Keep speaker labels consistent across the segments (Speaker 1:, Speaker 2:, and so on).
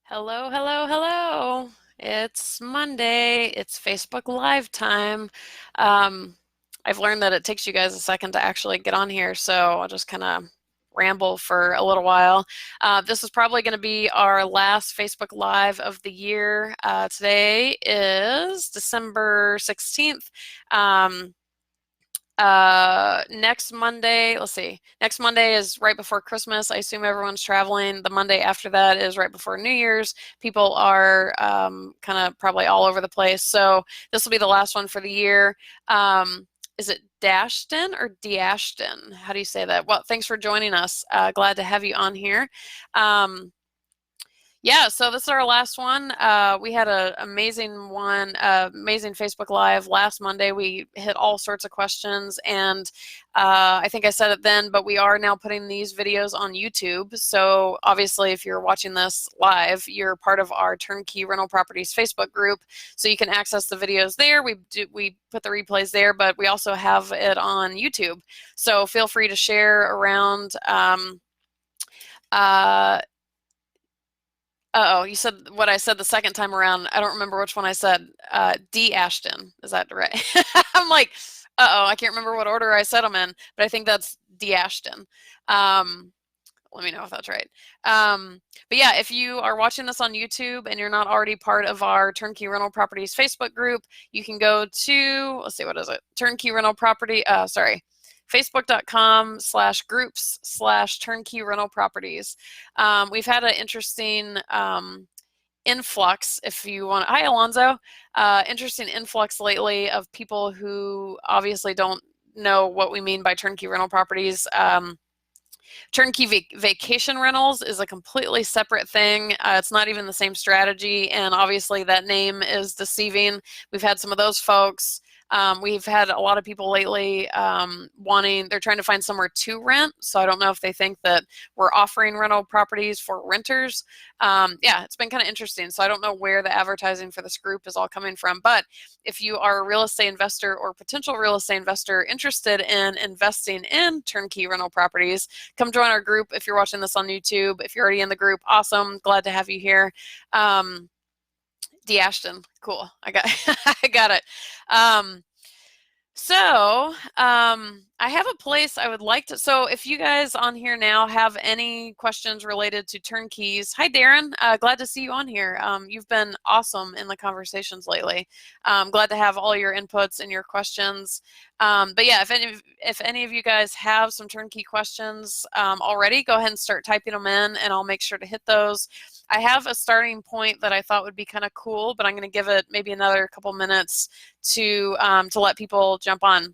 Speaker 1: Hello, hello, hello. It's Monday. It's Facebook Live time. Um, I've learned that it takes you guys a second to actually get on here, so I'll just kind of ramble for a little while. This is probably going to be our last Facebook Live of the year. Today is December 16th. Next Monday, let's see, next Monday is right before Christmas. I assume everyone's traveling. The Monday after that is right before New Year's. People are kind of probably all over the place. So this will be the last one for the year. Is it Dashton or Deashton? How do you say that? Well, thanks for joining us. Glad to have you on here. Yeah, so this is our last one. We had an amazing one, amazing Facebook Live last Monday. We hit all sorts of questions, and I think I said it then, but we are now putting these videos on YouTube. So obviously, if you're watching this live, you're part of our Turnkey Rental Properties Facebook group, so you can access the videos there. We put the replays there, but we also have it on YouTube. So feel free to share around. Uh-oh, you said what I said the second time around. I don't remember which one I said. D. Ashton. Is that right? I'm like, uh-oh, I can't remember what order I said them in, but I think that's D. Ashton. Let me know if that's right. But yeah, if you are watching this on YouTube and you're not already part of our Turnkey Rental Properties Facebook group, you can go to, let's see, what is it? Turnkey Rental Property, facebook.com/groups/turnkey rental properties. We've had an interesting influx, if you want. Hi, Alonzo. Interesting influx lately of people who obviously don't know what we mean by turnkey rental properties. Turnkey vacation rentals is a completely separate thing. It's not even the same strategy, and obviously that name is deceiving. We've had some of those folks. We've had a lot of people lately they're trying to find somewhere to rent, so I don't know if they think that we're offering rental properties for renters. Yeah, it's been kind of interesting, so I don't know where the advertising for this group is all coming from, but if you are a real estate investor or potential real estate investor interested in investing in turnkey rental properties, come join our group. If you're watching this on YouTube, if you're already in the group, awesome, glad to have you here. D. Ashton, cool. I got I got it. I have a place I would like to, so if you guys on here now have any questions related to turnkeys, hi Darren, glad to see you on here. You've been awesome in the conversations lately. Glad to have all your inputs and your questions. But yeah, if any of you guys have some turnkey questions already, go ahead and start typing them in and I'll make sure to hit those. I have a starting point that I thought would be kind of cool, but I'm going to give it maybe another couple minutes to let people jump on.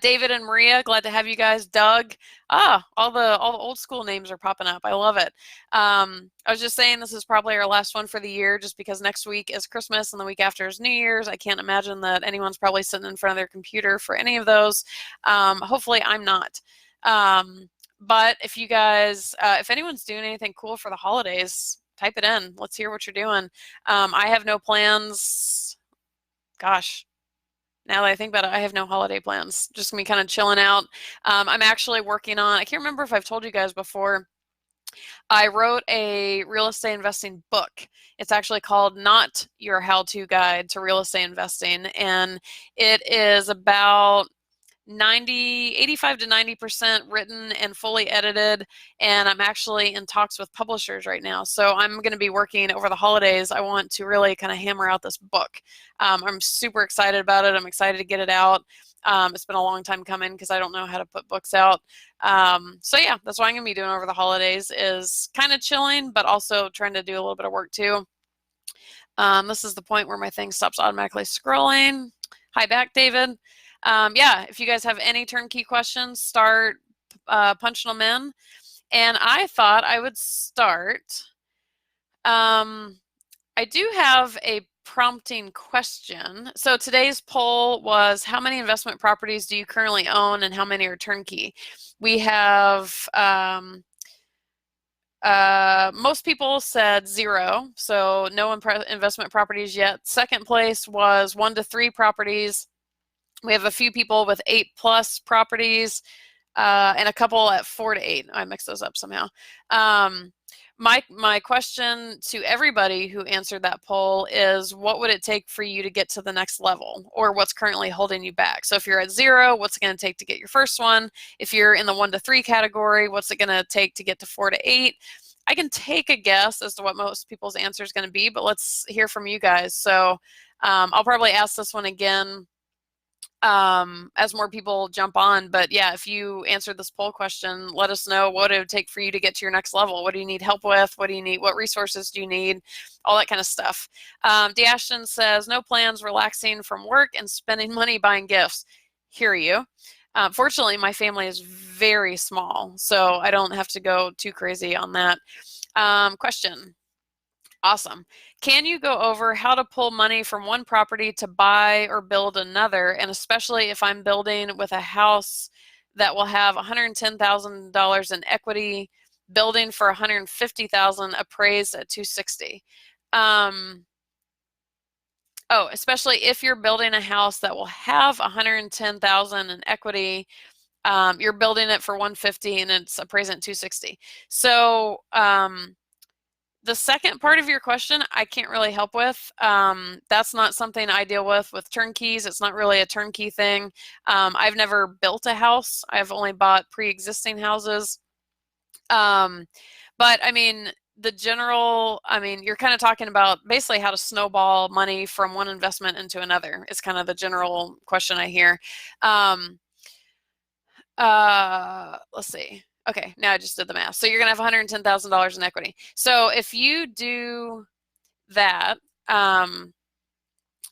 Speaker 1: David and Maria, glad to have you guys. Doug, all the old school names are popping up. I love it. I was just saying this is probably our last one for the year, just because next week is Christmas and the week after is New Year's. I can't imagine that anyone's probably sitting in front of their computer for any of those. Hopefully, I'm not. But if you guys, if anyone's doing anything cool for the holidays, type it in. Let's hear what you're doing. I have no plans. Gosh. Now that I think about it, I have no holiday plans. Just gonna be kind of chilling out. I'm actually working on, I can't remember if I've told you guys before, I wrote a real estate investing book. It's actually called Not Your How-To Guide to Real Estate Investing, and it is about 85 to 90% written and fully edited, and I'm actually in talks with publishers right now. So I'm going to be working over the holidays. I want to really kind of hammer out this book. I'm super excited about it. I'm excited to get it out. It's been a long time coming because I don't know how to put books out. So yeah, that's what I'm going to be doing over the holidays, is kind of chilling, but also trying to do a little bit of work too. This is the point where my thing stops automatically scrolling. Hi back, David. Yeah, if you guys have any turnkey questions, start punching them in. And I thought I would start. I do have a prompting question. So today's poll was, how many investment properties do you currently own and how many are turnkey? We have, most people said 0, so no investment properties yet. Second place was 1 to 3 properties. We have a few people with 8+ properties and a couple at 4 to 8. I mixed those up somehow. My question to everybody who answered that poll is, what would it take for you to get to the next level, or what's currently holding you back? So if you're at 0, what's it going to take to get your first one? If you're in the 1 to 3 category, what's it going to take to get to 4 to 8? I can take a guess as to what most people's answer is going to be, but let's hear from you guys. So I'll probably ask this one again as more people jump on. But yeah, if you answered this poll question, let us know what it would take for you to get to your next level. What do you need help with? What do you need? What resources do you need? All that kind of stuff. D. Ashton says, no plans, relaxing from work and spending money buying gifts. Hear you. Fortunately, my family is very small, so I don't have to go too crazy on that. Question. Awesome. Can you go over how to pull money from one property to buy or build another? And especially if I'm building with a house that will have $110,000 in equity, building for $150,000, appraised at $260,000. Oh, especially if you're building a house that will have $110,000 in equity, you're building it for $150,000 and it's appraised at $260,000. So the second part of your question, I can't really help with. That's not something I deal with turnkeys. It's not really a turnkey thing. I've never built a house. I've only bought pre-existing houses. But I mean, you're kind of talking about basically how to snowball money from one investment into another. It's kind of the general question I hear. Let's see. Okay, now I just did the math. So you're going to have $110,000 in equity. So if you do that,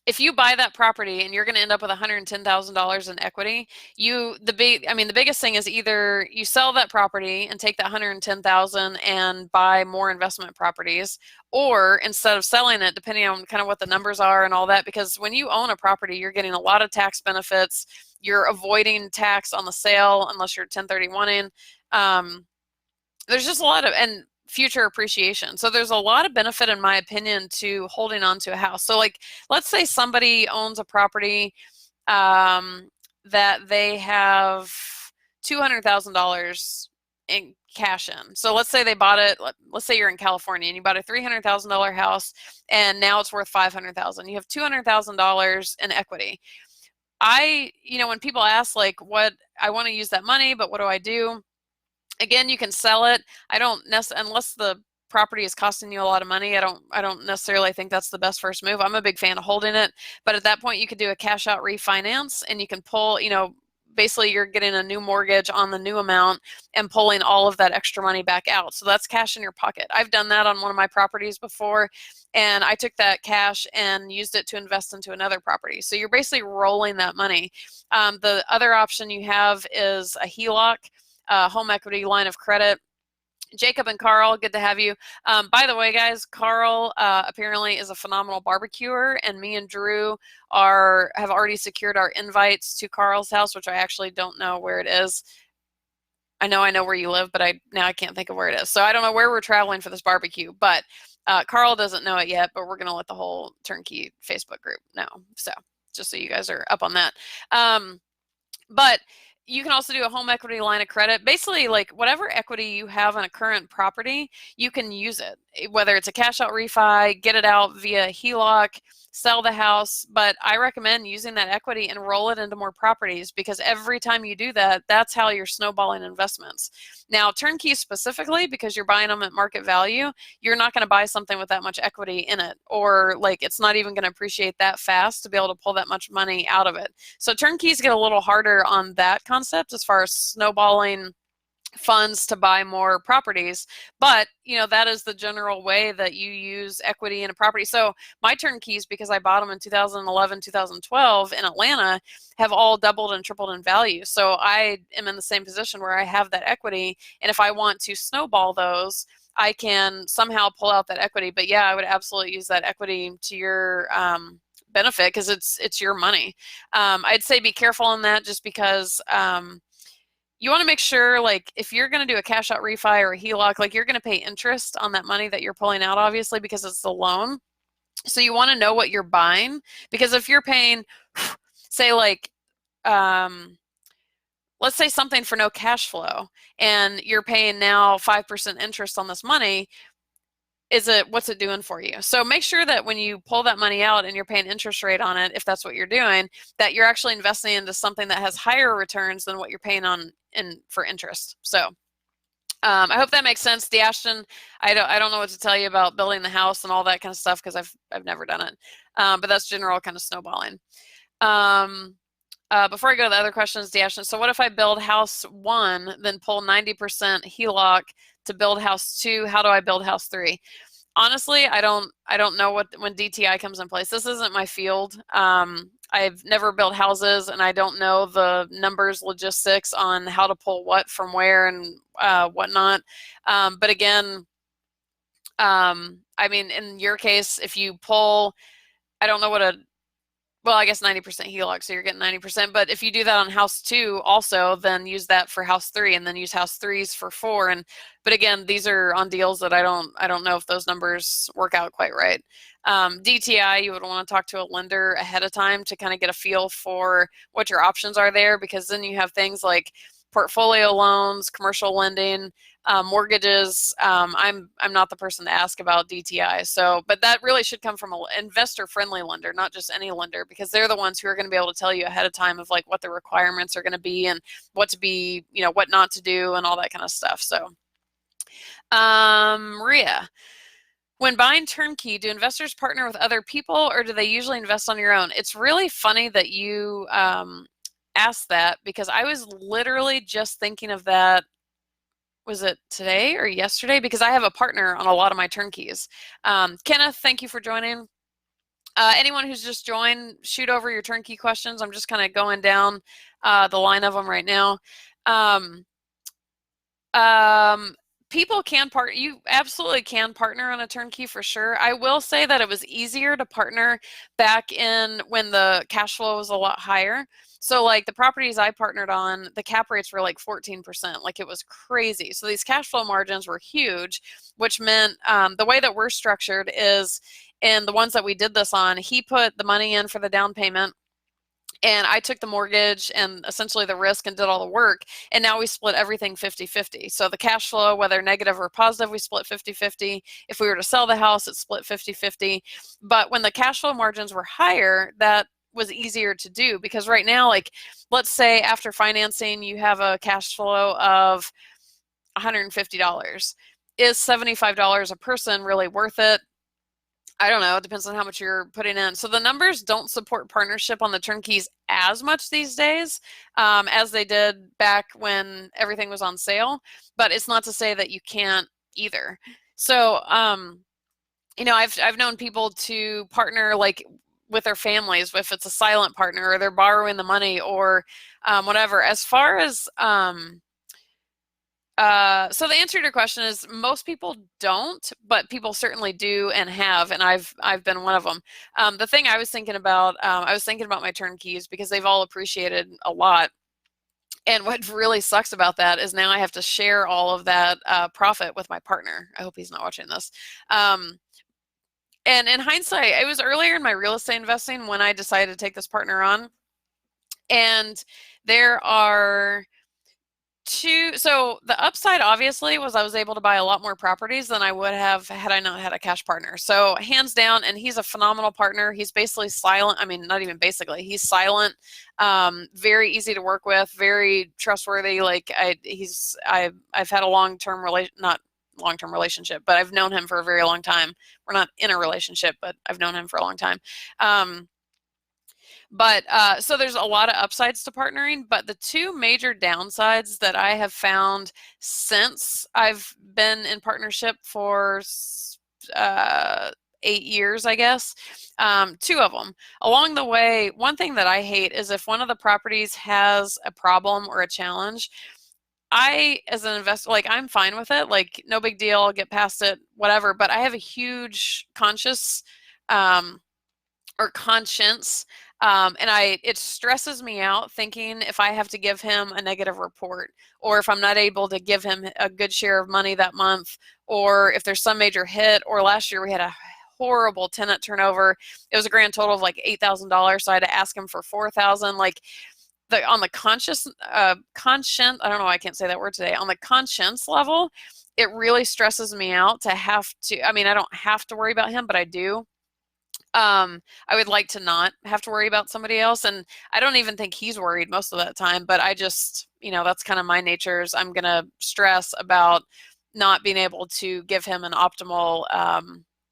Speaker 1: if you buy that property and you're going to end up with $110,000 in equity, the biggest thing is either you sell that property and take that $110,000 and buy more investment properties, or instead of selling it, depending on kind of what the numbers are and all that, because when you own a property, you're getting a lot of tax benefits. You're avoiding tax on the sale unless you're 1031ing. There's just a lot of, and future appreciation. So there's a lot of benefit, in my opinion, to holding on to a house. So like, let's say somebody owns a property that they have $200,000 in cash in. So let's say they bought it, let's say you're in California and you bought a $300,000 house and now it's worth $500,000. You have $200,000 in equity. When people ask like, what, I want to use that money, but what do I do? Again, you can sell it. I don't necessarily, unless the property is costing you a lot of money, I don't necessarily think that's the best first move. I'm a big fan of holding it, but at that point you could do a cash out refinance and you can pull, basically you're getting a new mortgage on the new amount and pulling all of that extra money back out. So that's cash in your pocket. I've done that on one of my properties before, and I took that cash and used it to invest into another property. So you're basically rolling that money. The other option you have is a HELOC, home equity line of credit. Jacob and Carl, good to have you. By the way, guys, Carl apparently is a phenomenal barbecuer, and me and Drew have already secured our invites to Carl's house, which I actually don't know where it is. I know where you live, but now I can't think of where it is. So I don't know where we're traveling for this barbecue, but Carl doesn't know it yet, but we're going to let the whole Turnkey Facebook group know. So just so you guys are up on that. But you can also do a home equity line of credit. Basically, like whatever equity you have on a current property, you can use it. Whether it's a cash out refi, get it out via HELOC, sell the house. But I recommend using that equity and roll it into more properties, because every time you do that, that's how you're snowballing investments. Now, turnkey specifically, because you're buying them at market value, you're not going to buy something with that much equity in it, or like it's not even going to appreciate that fast to be able to pull that much money out of it. So turnkeys get a little harder on that concept as far as snowballing funds to buy more properties, but that is the general way that you use equity in a property. So my turnkeys, because I bought them in 2011, 2012 in Atlanta, have all doubled and tripled in value. So I am in the same position where I have that equity, and if I want to snowball those, I can somehow pull out that equity. But yeah, I would absolutely use that equity to your benefit, because it's your money. I'd say be careful on that, just because you want to make sure, like, if you're going to do a cash out refi or a HELOC, like, you're going to pay interest on that money that you're pulling out, obviously, because it's the loan. So you want to know what you're buying, because if you're paying, say, like, let's say something for no cash flow, and you're paying now 5% interest on this money, what's it doing for you? So make sure that when you pull that money out and you're paying interest rate on it, if that's what you're doing, that you're actually investing into something that has higher returns than what you're paying on for interest. So I hope that makes sense. The Ashton, I don't know what to tell you about building the house and all that kind of stuff because I've never done it. But that's general kind of snowballing. Before I go to the other questions, the Ashton, so what if I build house 1, then pull 90% HELOC to build house 2? How do I build house 3? Honestly, I don't know when DTI comes in place. This isn't my field. I've never built houses, and I don't know the numbers, logistics on how to pull what from where and whatnot. But again, I mean, in your case, if you pull, I don't know well, I guess 90% HELOC, so you're getting 90%. But if you do that on house 2 also, then use that for house 3, and then use house 3s for 4. But again, these are on deals that I don't know if those numbers work out quite right. DTI, you would want to talk to a lender ahead of time to kind of get a feel for what your options are there, because then you have things like portfolio loans, commercial lending, mortgages. I'm not the person to ask about DTI. So, but that really should come from an investor-friendly lender, not just any lender, because they're the ones who are going to be able to tell you ahead of time of like what the requirements are going to be and what to be, what not to do and all that kind of stuff. So, Maria, when buying turnkey, do investors partner with other people or do they usually invest on your own? It's really funny that you asked that, because I was literally just thinking of that. Was it today or yesterday? Because I have a partner on a lot of my turnkeys. Kenneth, thank you for joining. Anyone who's just joined, shoot over your turnkey questions. I'm just kind of going down the line of them right now. People can you absolutely can partner on a turnkey for sure. I will say that it was easier to partner back in when the cash flow was a lot higher. So like the properties I partnered on, the cap rates were like 14%, like it was crazy. So these cash flow margins were huge, which meant the way that we're structured is, in the ones that we did this on, he put the money in for the down payment, and I took the mortgage and essentially the risk and did all the work. And now we split everything 50-50. So the cash flow, whether negative or positive, we split 50-50. If we were to sell the house, it's split 50-50. But when the cash flow margins were higher, that was easier to do, because right now, like, let's say after financing, you have a cash flow of $150. Is $75 a person really worth it? I don't know. It depends on how much you're putting in. So the numbers don't support partnership on the turnkeys as much these days as they did back when everything was on sale. But it's not to say that you can't either. So, I've known people to partner like with their families, if it's a silent partner or they're borrowing the money or whatever. As far as so the answer to your question is most people don't, but people certainly do and have, and I've been one of them. The thing I was thinking about my turnkeys because they've all appreciated a lot. And what really sucks about that is now I have to share all of that profit with my partner. I hope he's not watching this. And in hindsight, it was earlier in my real estate investing when I decided to take this partner on. And there are so the upside obviously was I was able to buy a lot more properties than I would have had I not had a cash partner. So hands down, and he's a phenomenal partner. He's basically silent. I mean, not even basically, he's silent, very easy to work with, very trustworthy. Like I've had a not long-term relationship, but I've known him for a very long time. We're not in a relationship, but I've known him for a long time. So there's a lot of upsides to partnering, but the two major downsides that I have found since I've been in partnership for 8 years, I guess, two of them. Along the way, one thing that I hate is if one of the properties has a problem or a challenge, I, as an investor, like I'm fine with it, like no big deal, I'll get past it, whatever, but I have a huge conscience, and it stresses me out thinking if I have to give him a negative report, or if I'm not able to give him a good share of money that month, or if there's some major hit, or last year we had a horrible tenant turnover. It was a grand total of like $8,000, so I had to ask him for $4,000. Like on the conscience, I don't know why I can't say that word today. On the conscience level, it really stresses me out to have to, I mean, I don't have to worry about him, but I do. I would like to not have to worry about somebody else. And I don't even think he's worried most of that time, but I just, that's kind of my nature is I'm going to stress about not being able to give him an optimal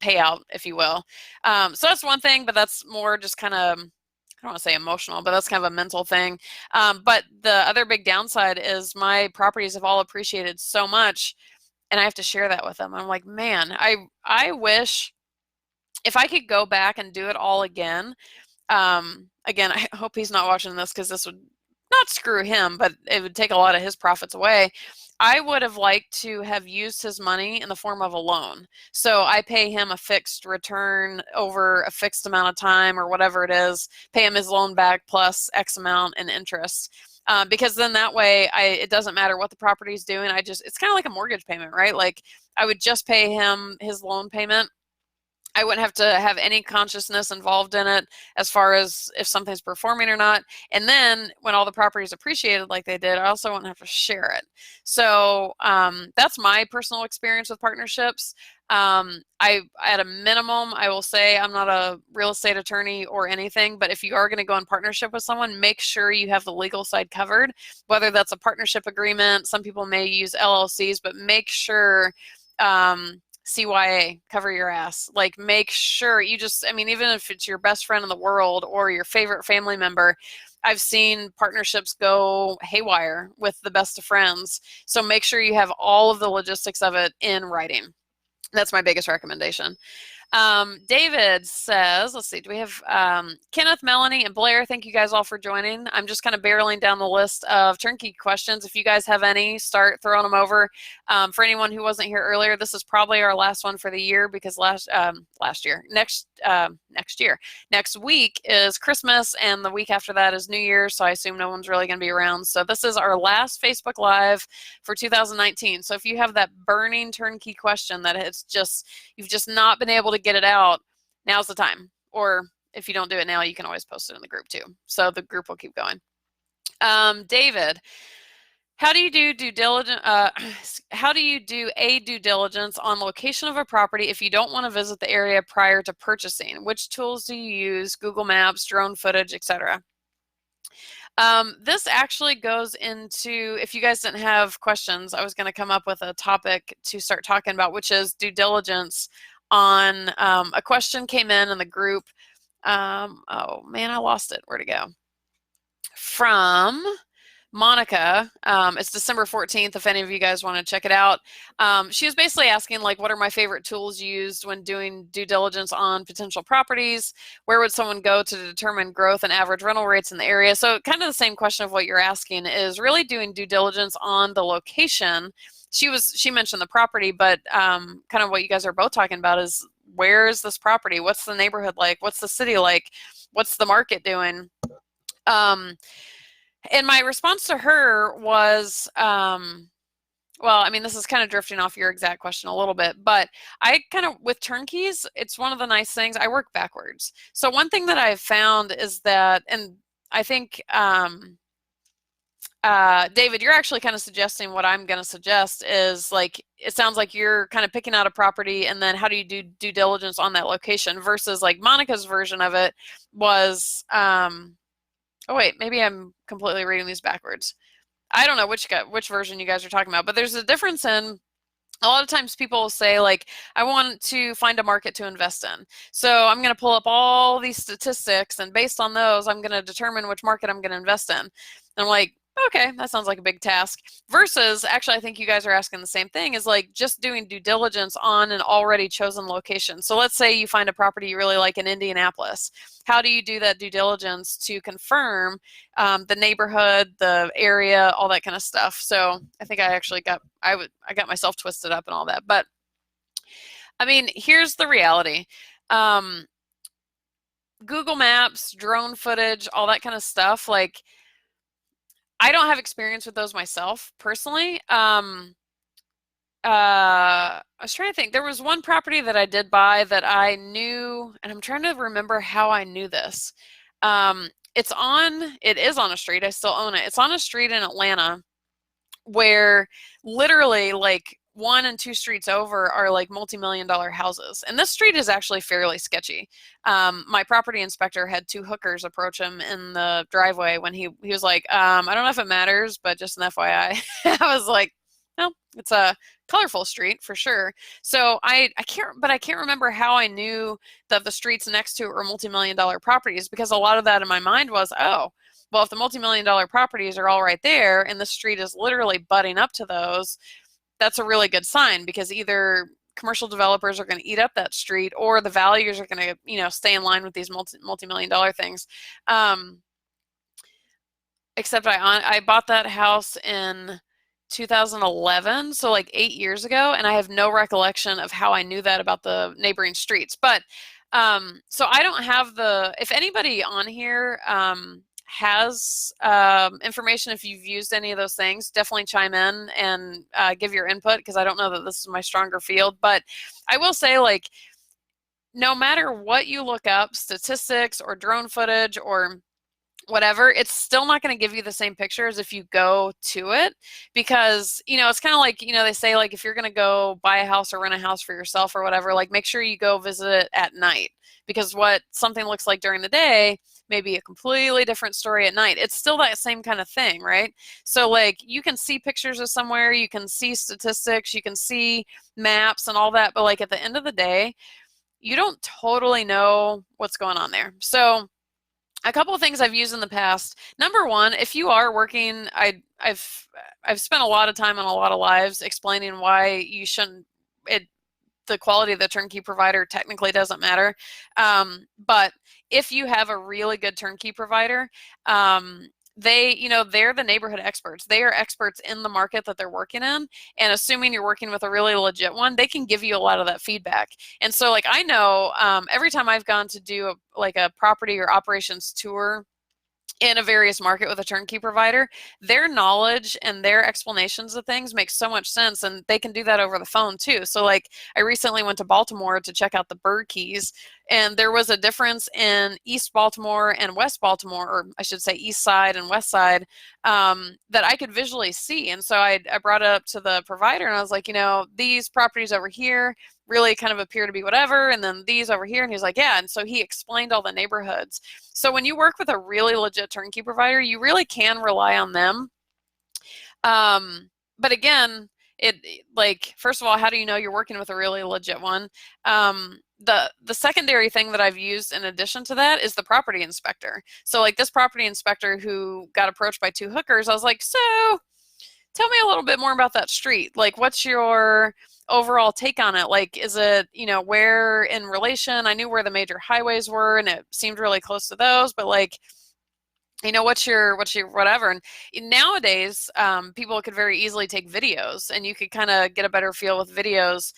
Speaker 1: payout, if you will. So that's one thing, but that's more just kind of, I don't want to say emotional, but that's kind of a mental thing. But the other big downside is my properties have all appreciated so much, and I have to share that with them. I'm like, man, I wish if I could go back and do it all again. Again, I hope he's not watching this because this would not screw him, but it would take a lot of his profits away. I would have liked to have used his money in the form of a loan. So I pay him a fixed return over a fixed amount of time or whatever it is, pay him his loan back plus X amount in interest. Because then that way it doesn't matter what the property is doing. It's kind of like a mortgage payment, right? Like I would just pay him his loan payment. I wouldn't have to have any consciousness involved in it as far as if something's performing or not. And then when all the properties appreciated like they did, I also wouldn't have to share it. So that's my personal experience with partnerships. At a minimum, I will say I'm not a real estate attorney or anything, but if you are going to go in partnership with someone, make sure you have the legal side covered, whether that's a partnership agreement. Some people may use LLCs, but make sure CYA, cover your ass. Like make sure even if it's your best friend in the world or your favorite family member, I've seen partnerships go haywire with the best of friends. So make sure you have all of the logistics of it in writing. That's my biggest recommendation. David says, let's see, do we have Kenneth, Melanie, and Blair? Thank you guys all for joining. I'm just kind of barreling down the list of turnkey questions. If you guys have any, start throwing them over. For anyone who wasn't here earlier, this is probably our last one for the year because next week is Christmas and the week after that is New Year's. So I assume no one's really going to be around. So this is our last Facebook Live for 2019. So if you have that burning turnkey question that you've just not been able to get it out, now's the time. Or if you don't do it now, you can always post it in the group too. So the group will keep going. David, how do you do due diligence? How do you do a due diligence on location of a property if you don't want to visit the area prior to purchasing? Which tools do you use? Google Maps, drone footage, etc. This actually goes into, if you guys didn't have questions, I was going to come up with a topic to start talking about, which is due diligence on a question came in the group. Oh man, I lost it. Where'd it go? From Monica. It's December 14th, if any of you guys want to check it out. She was basically asking, like, what are my favorite tools used when doing due diligence on potential properties? Where would someone go to determine growth and average rental rates in the area? So kind of the same question of what you're asking is really doing due diligence on the location. She mentioned the property, but kind of what you guys are both talking about is where is this property? What's the neighborhood like? What's the city like? What's the market doing? And my response to her was, well, I mean, this is kind of drifting off your exact question a little bit, but I kind of, with turnkeys, it's one of the nice things, I work backwards. So one thing that I've found is that, and I think, David, you're actually kind of suggesting what I'm going to suggest is, like, it sounds like you're kind of picking out a property and then how do you do due diligence on that location versus like Monica's version of it was, oh wait, maybe I'm completely reading these backwards. I don't know which version you guys are talking about, but there's a difference in, a lot of times people will say, like, I want to find a market to invest in. So I'm going to pull up all these statistics and based on those, I'm going to determine which market I'm going to invest in. And I'm like, okay, that sounds like a big task. Versus, actually, I think you guys are asking the same thing, is like just doing due diligence on an already chosen location. So let's say you find a property you really like in Indianapolis. How do you do that due diligence to confirm the neighborhood, the area, all that kind of stuff? So I think I actually got myself twisted up and all that. But I mean, here's the reality. Google Maps, drone footage, all that kind of stuff, like, I don't have experience with those myself personally. I was trying to think. There was one property that I did buy that I knew, and I'm trying to remember how I knew this. It is on a street. I still own it. It's on a street in Atlanta where literally, like, one and two streets over are like multi-million-dollar houses. And this street is actually fairly sketchy. My property inspector had two hookers approach him in the driveway when he was like, I don't know if it matters, but just an FYI. I was like, no, it's a colorful street for sure. So I can't remember how I knew that the streets next to it were multi-million-dollar properties, because a lot of that in my mind was, oh, well, if the multi-million-dollar properties are all right there and the street is literally butting up to those, that's a really good sign, because either commercial developers are going to eat up that street or the values are going to, you know, stay in line with these multi-million-dollar things. Except I bought that house in 2011, so like 8 years ago, and I have no recollection of how I knew that about the neighboring streets. But so I don't have if anybody on here has information, if you've used any of those things, definitely chime in and give your input, because I don't know that this is my stronger field. But I will say, like, no matter what you look up, statistics or drone footage or whatever, it's still not going to give you the same picture as if you go to it, because, you know, it's kind of like, you know, they say, like, if you're going to go buy a house or rent a house for yourself or whatever, like, make sure you go visit it at night, because what something looks like during the day may be a completely different story at night. It's still that same kind of thing, right? So, like, you can see pictures of somewhere, you can see statistics, you can see maps and all that, but like at the end of the day, you don't totally know what's going on there. So a couple of things I've used in the past. Number one, if you are working, I've spent a lot of time on a lot of lives explaining why you shouldn't. The quality of the turnkey provider technically doesn't matter, but if you have a really good turnkey provider, they're the neighborhood experts. They are experts in the market that they're working in, and assuming you're working with a really legit one, they can give you a lot of that feedback. And so, like, I know every time I've gone to do a property or operations tour in a various market with a turnkey provider, their knowledge and their explanations of things make so much sense, and they can do that over the phone too. So, like, I recently went to Baltimore to check out the BRRRRkeys, and there was a difference in East Baltimore and West Baltimore, or I should say East Side and West Side, that I could visually see. And so I brought it up to the provider, and I was like, you know, these properties over here really kind of appear to be whatever, and then these over here. And he's like, yeah. And so he explained all the neighborhoods. So when you work with a really legit turnkey provider, you really can rely on them. But again, like, first of all, how do you know you're working with a really legit one? The secondary thing that I've used in addition to that is the property inspector. So, like, this property inspector who got approached by two hookers, I was like, so tell me a little bit more about that street. Like, what's your overall take on it? Like, is it, you know, where in relation? I knew where the major highways were, and it seemed really close to those, but, like, you know, what's your whatever. And nowadays, people could very easily take videos, and you could kind of get a better feel with videos.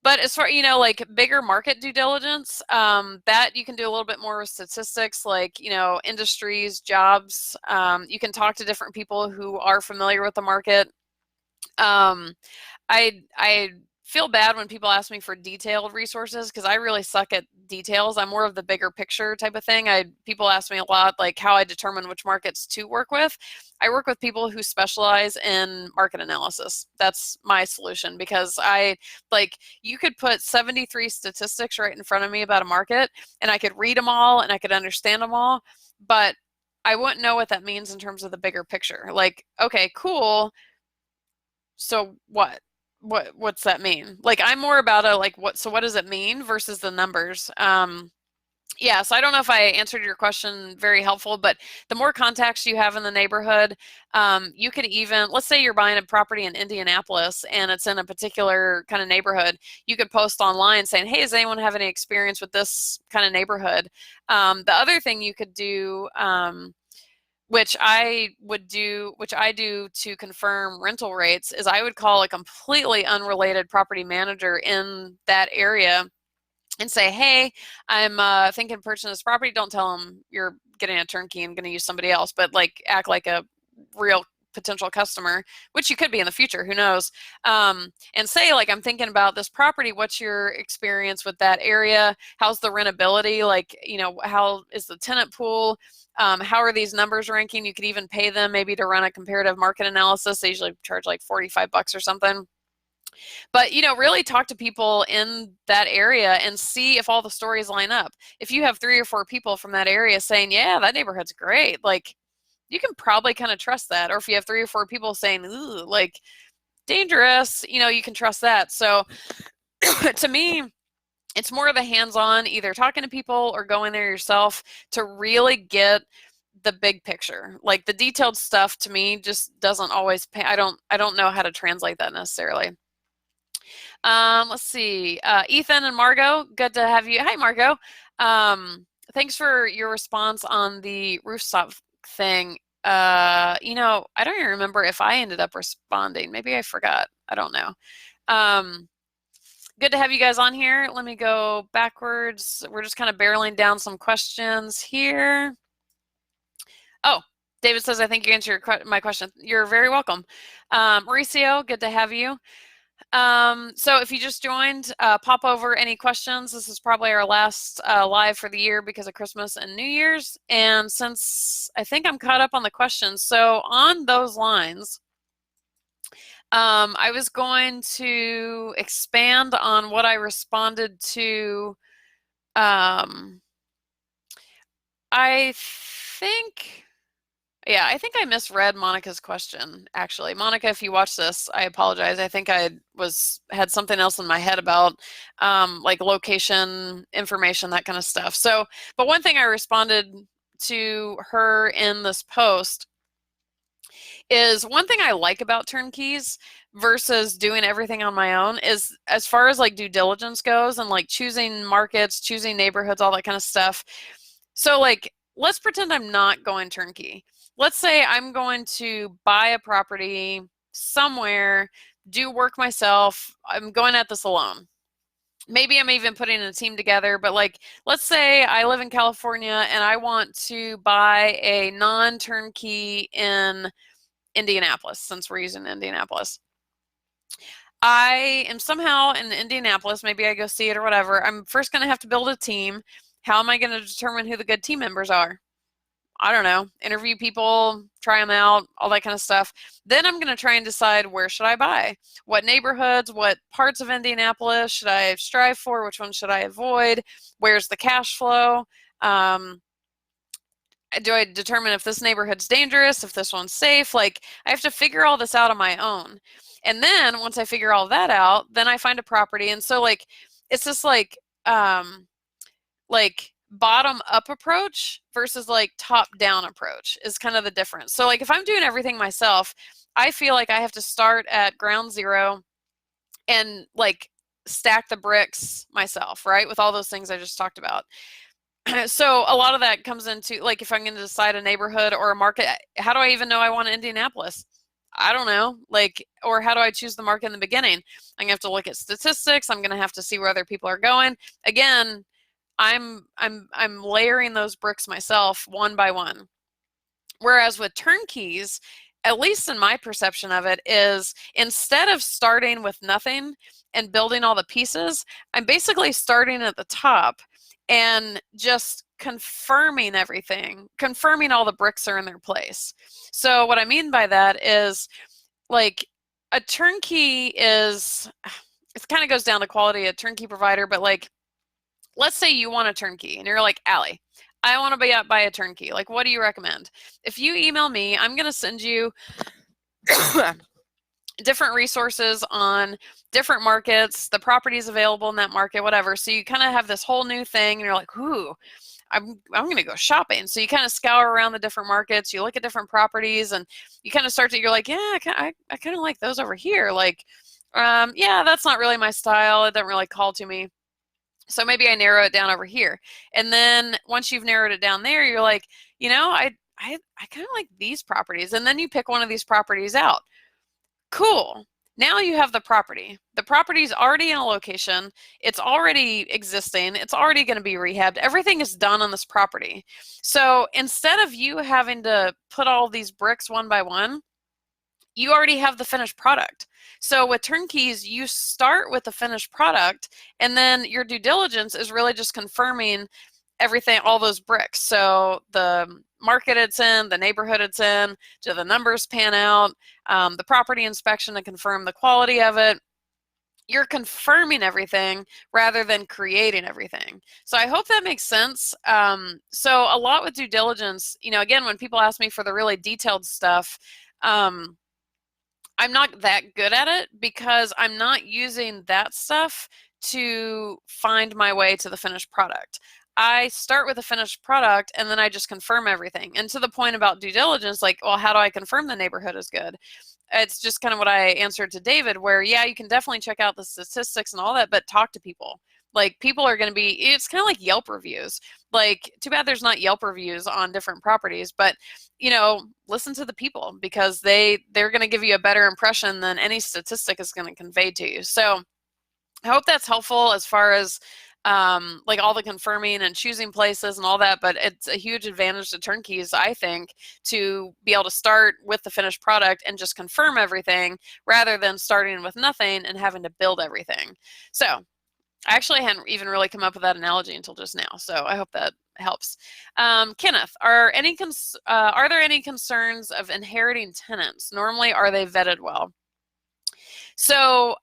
Speaker 1: But as far, you know, like bigger market due diligence, that you can do a little bit more with statistics, like, you know, industries, jobs. You can talk to different people who are familiar with the market. I feel bad when people ask me for detailed resources, because I really suck at details. I'm more of the bigger picture type of thing. People ask me a lot, like, how I determine which markets to work with. I work with people who specialize in market analysis. That's my solution, because you could put 73 statistics right in front of me about a market, and I could read them all and I could understand them all, but I wouldn't know what that means in terms of the bigger picture. Like, okay, cool. So what's that mean? Like, I'm more about so what does it mean versus the numbers. Yeah, so I don't know if I answered your question very helpful, but the more contacts you have in the neighborhood, you could even, let's say you're buying a property in Indianapolis and it's in a particular kind of neighborhood, you could post online saying, hey, does anyone have any experience with this kind of neighborhood? The other thing you could do, which I do to confirm rental rates, is I would call a completely unrelated property manager in that area and say, hey, I'm thinking of purchasing this property. Don't tell them you're getting a turnkey and going to use somebody else, but like act like a real potential customer, which you could be in the future, who knows, and say, like, I'm thinking about this property. What's your experience with that area? How's the rentability? Like, you know, how is the tenant pool? How are these numbers ranking? You could even pay them maybe to run a comparative market analysis. They usually charge like $45 or something. But, you know, really talk to people in that area and see if all the stories line up. If you have 3 or 4 people from that area saying, yeah, that neighborhood's great, like, you can probably kind of trust that. Or if you have 3 or 4 people saying, ooh, like, dangerous, you know, you can trust that. So to me, it's more of a hands-on, either talking to people or going there yourself to really get the big picture. Like, the detailed stuff to me just doesn't always pay. I don't know how to translate that necessarily. Let's see. Ethan and Margot, good to have you. Hi, Margot. Thanks for your response on the rooftop thing. You know, I don't even remember if I ended up responding. Maybe I forgot. I don't know. Good to have you guys on here. Let me go backwards. We're just kind of barreling down some questions here. Oh, David says, I think you answered my question. You're very welcome. Mauricio, good to have you. So if you just joined, pop over any questions. This is probably our last live for the year because of Christmas and New Year's. And since I think I'm caught up on the questions, so on those lines, I was going to expand on what I responded to. I think I misread Monica's question, actually. Monica, if you watch this, I apologize. I think I had something else in my head about like location information, that kind of stuff. So, but one thing I responded to her in this post is, one thing I like about turnkeys versus doing everything on my own is, as far as like due diligence goes and like choosing markets, choosing neighborhoods, all that kind of stuff. So like, let's pretend I'm not going turnkey. Let's say I'm going to buy a property somewhere, do work myself. I'm going at this alone. Maybe I'm even putting a team together, but like, let's say I live in California and I want to buy a non-turnkey in Indianapolis, since we're using Indianapolis. I am somehow in Indianapolis, maybe I go see it or whatever. I'm first going to have to build a team. How am I going to determine who the good team members are? I don't know, interview people, try them out, all that kind of stuff. Then I'm going to try and decide, where should I buy? What neighborhoods, what parts of Indianapolis should I strive for? Which ones should I avoid? Where's the cash flow? Do I determine if this neighborhood's dangerous, if this one's safe? Like, I have to figure all this out on my own. And then once I figure all that out, then I find a property. And so like, it's this like bottom up approach versus like top down approach is kind of the difference. So like, if I'm doing everything myself, I feel like I have to start at ground zero and like stack the bricks myself, right? With all those things I just talked about. So a lot of that comes into like, if I'm going to decide a neighborhood or a market, how do I even know I want Indianapolis? I don't know. Like, or how do I choose the market in the beginning? I'm gonna have to look at statistics. I'm gonna have to see where other people are going. Again, I'm layering those bricks myself one by one. Whereas with turnkeys, at least in my perception of it, is instead of starting with nothing and building all the pieces, I'm basically starting at the top and just confirming everything, confirming all the bricks are in their place. So what I mean by that is, like, a turnkey is, it kind of goes down to quality of turnkey provider, but like, let's say you want a turnkey and you're like, Allie, I want to buy a turnkey. Like, what do you recommend? If you email me, I'm going to send you different resources on different markets, the properties available in that market, whatever. So you kind of have this whole new thing and you're like, ooh, I'm going to go shopping. So you kind of scour around the different markets, you look at different properties, and you kind of start to, you're like, yeah, I kind of like those over here. Like, yeah, that's not really my style. It doesn't really call to me. So maybe I narrow it down over here. And then once you've narrowed it down there, you're like, you know, I kind of like these properties. And then you pick one of these properties out. Cool. Now you have the property. The property's already in a location. It's already existing. It's already going to be rehabbed. Everything is done on this property. So instead of you having to put all these bricks one by one, you already have the finished product. So with turnkeys, you start with the finished product, and then your due diligence is really just confirming everything, all those bricks. So the market it's in, the neighborhood it's in, do the numbers pan out, the property inspection to confirm the quality of it. You're confirming everything rather than creating everything. So I hope that makes sense. So a lot with due diligence, again, when people ask me for the really detailed stuff, I'm not that good at it because I'm not using that stuff to find my way to the finished product. I start with a finished product and then I just confirm everything. And to the point about due diligence, like, well, how do I confirm the neighborhood is good? It's just kind of what I answered to David, where, yeah, you can definitely check out the statistics and all that, but talk to people. Like, people are going to be, it's kind of like Yelp reviews. Like, too bad there's not Yelp reviews on different properties, but, listen to the people, because they're going to give you a better impression than any statistic is going to convey to you. So I hope that's helpful as far as like all the confirming and choosing places and all that, but it's a huge advantage to turnkeys, I think, to be able to start with the finished product and just confirm everything rather than starting with nothing and having to build everything. So I actually hadn't even really come up with that analogy until just now, so I hope that helps. Kenneth, are there any concerns of inheriting tenants? Normally, are they vetted well? So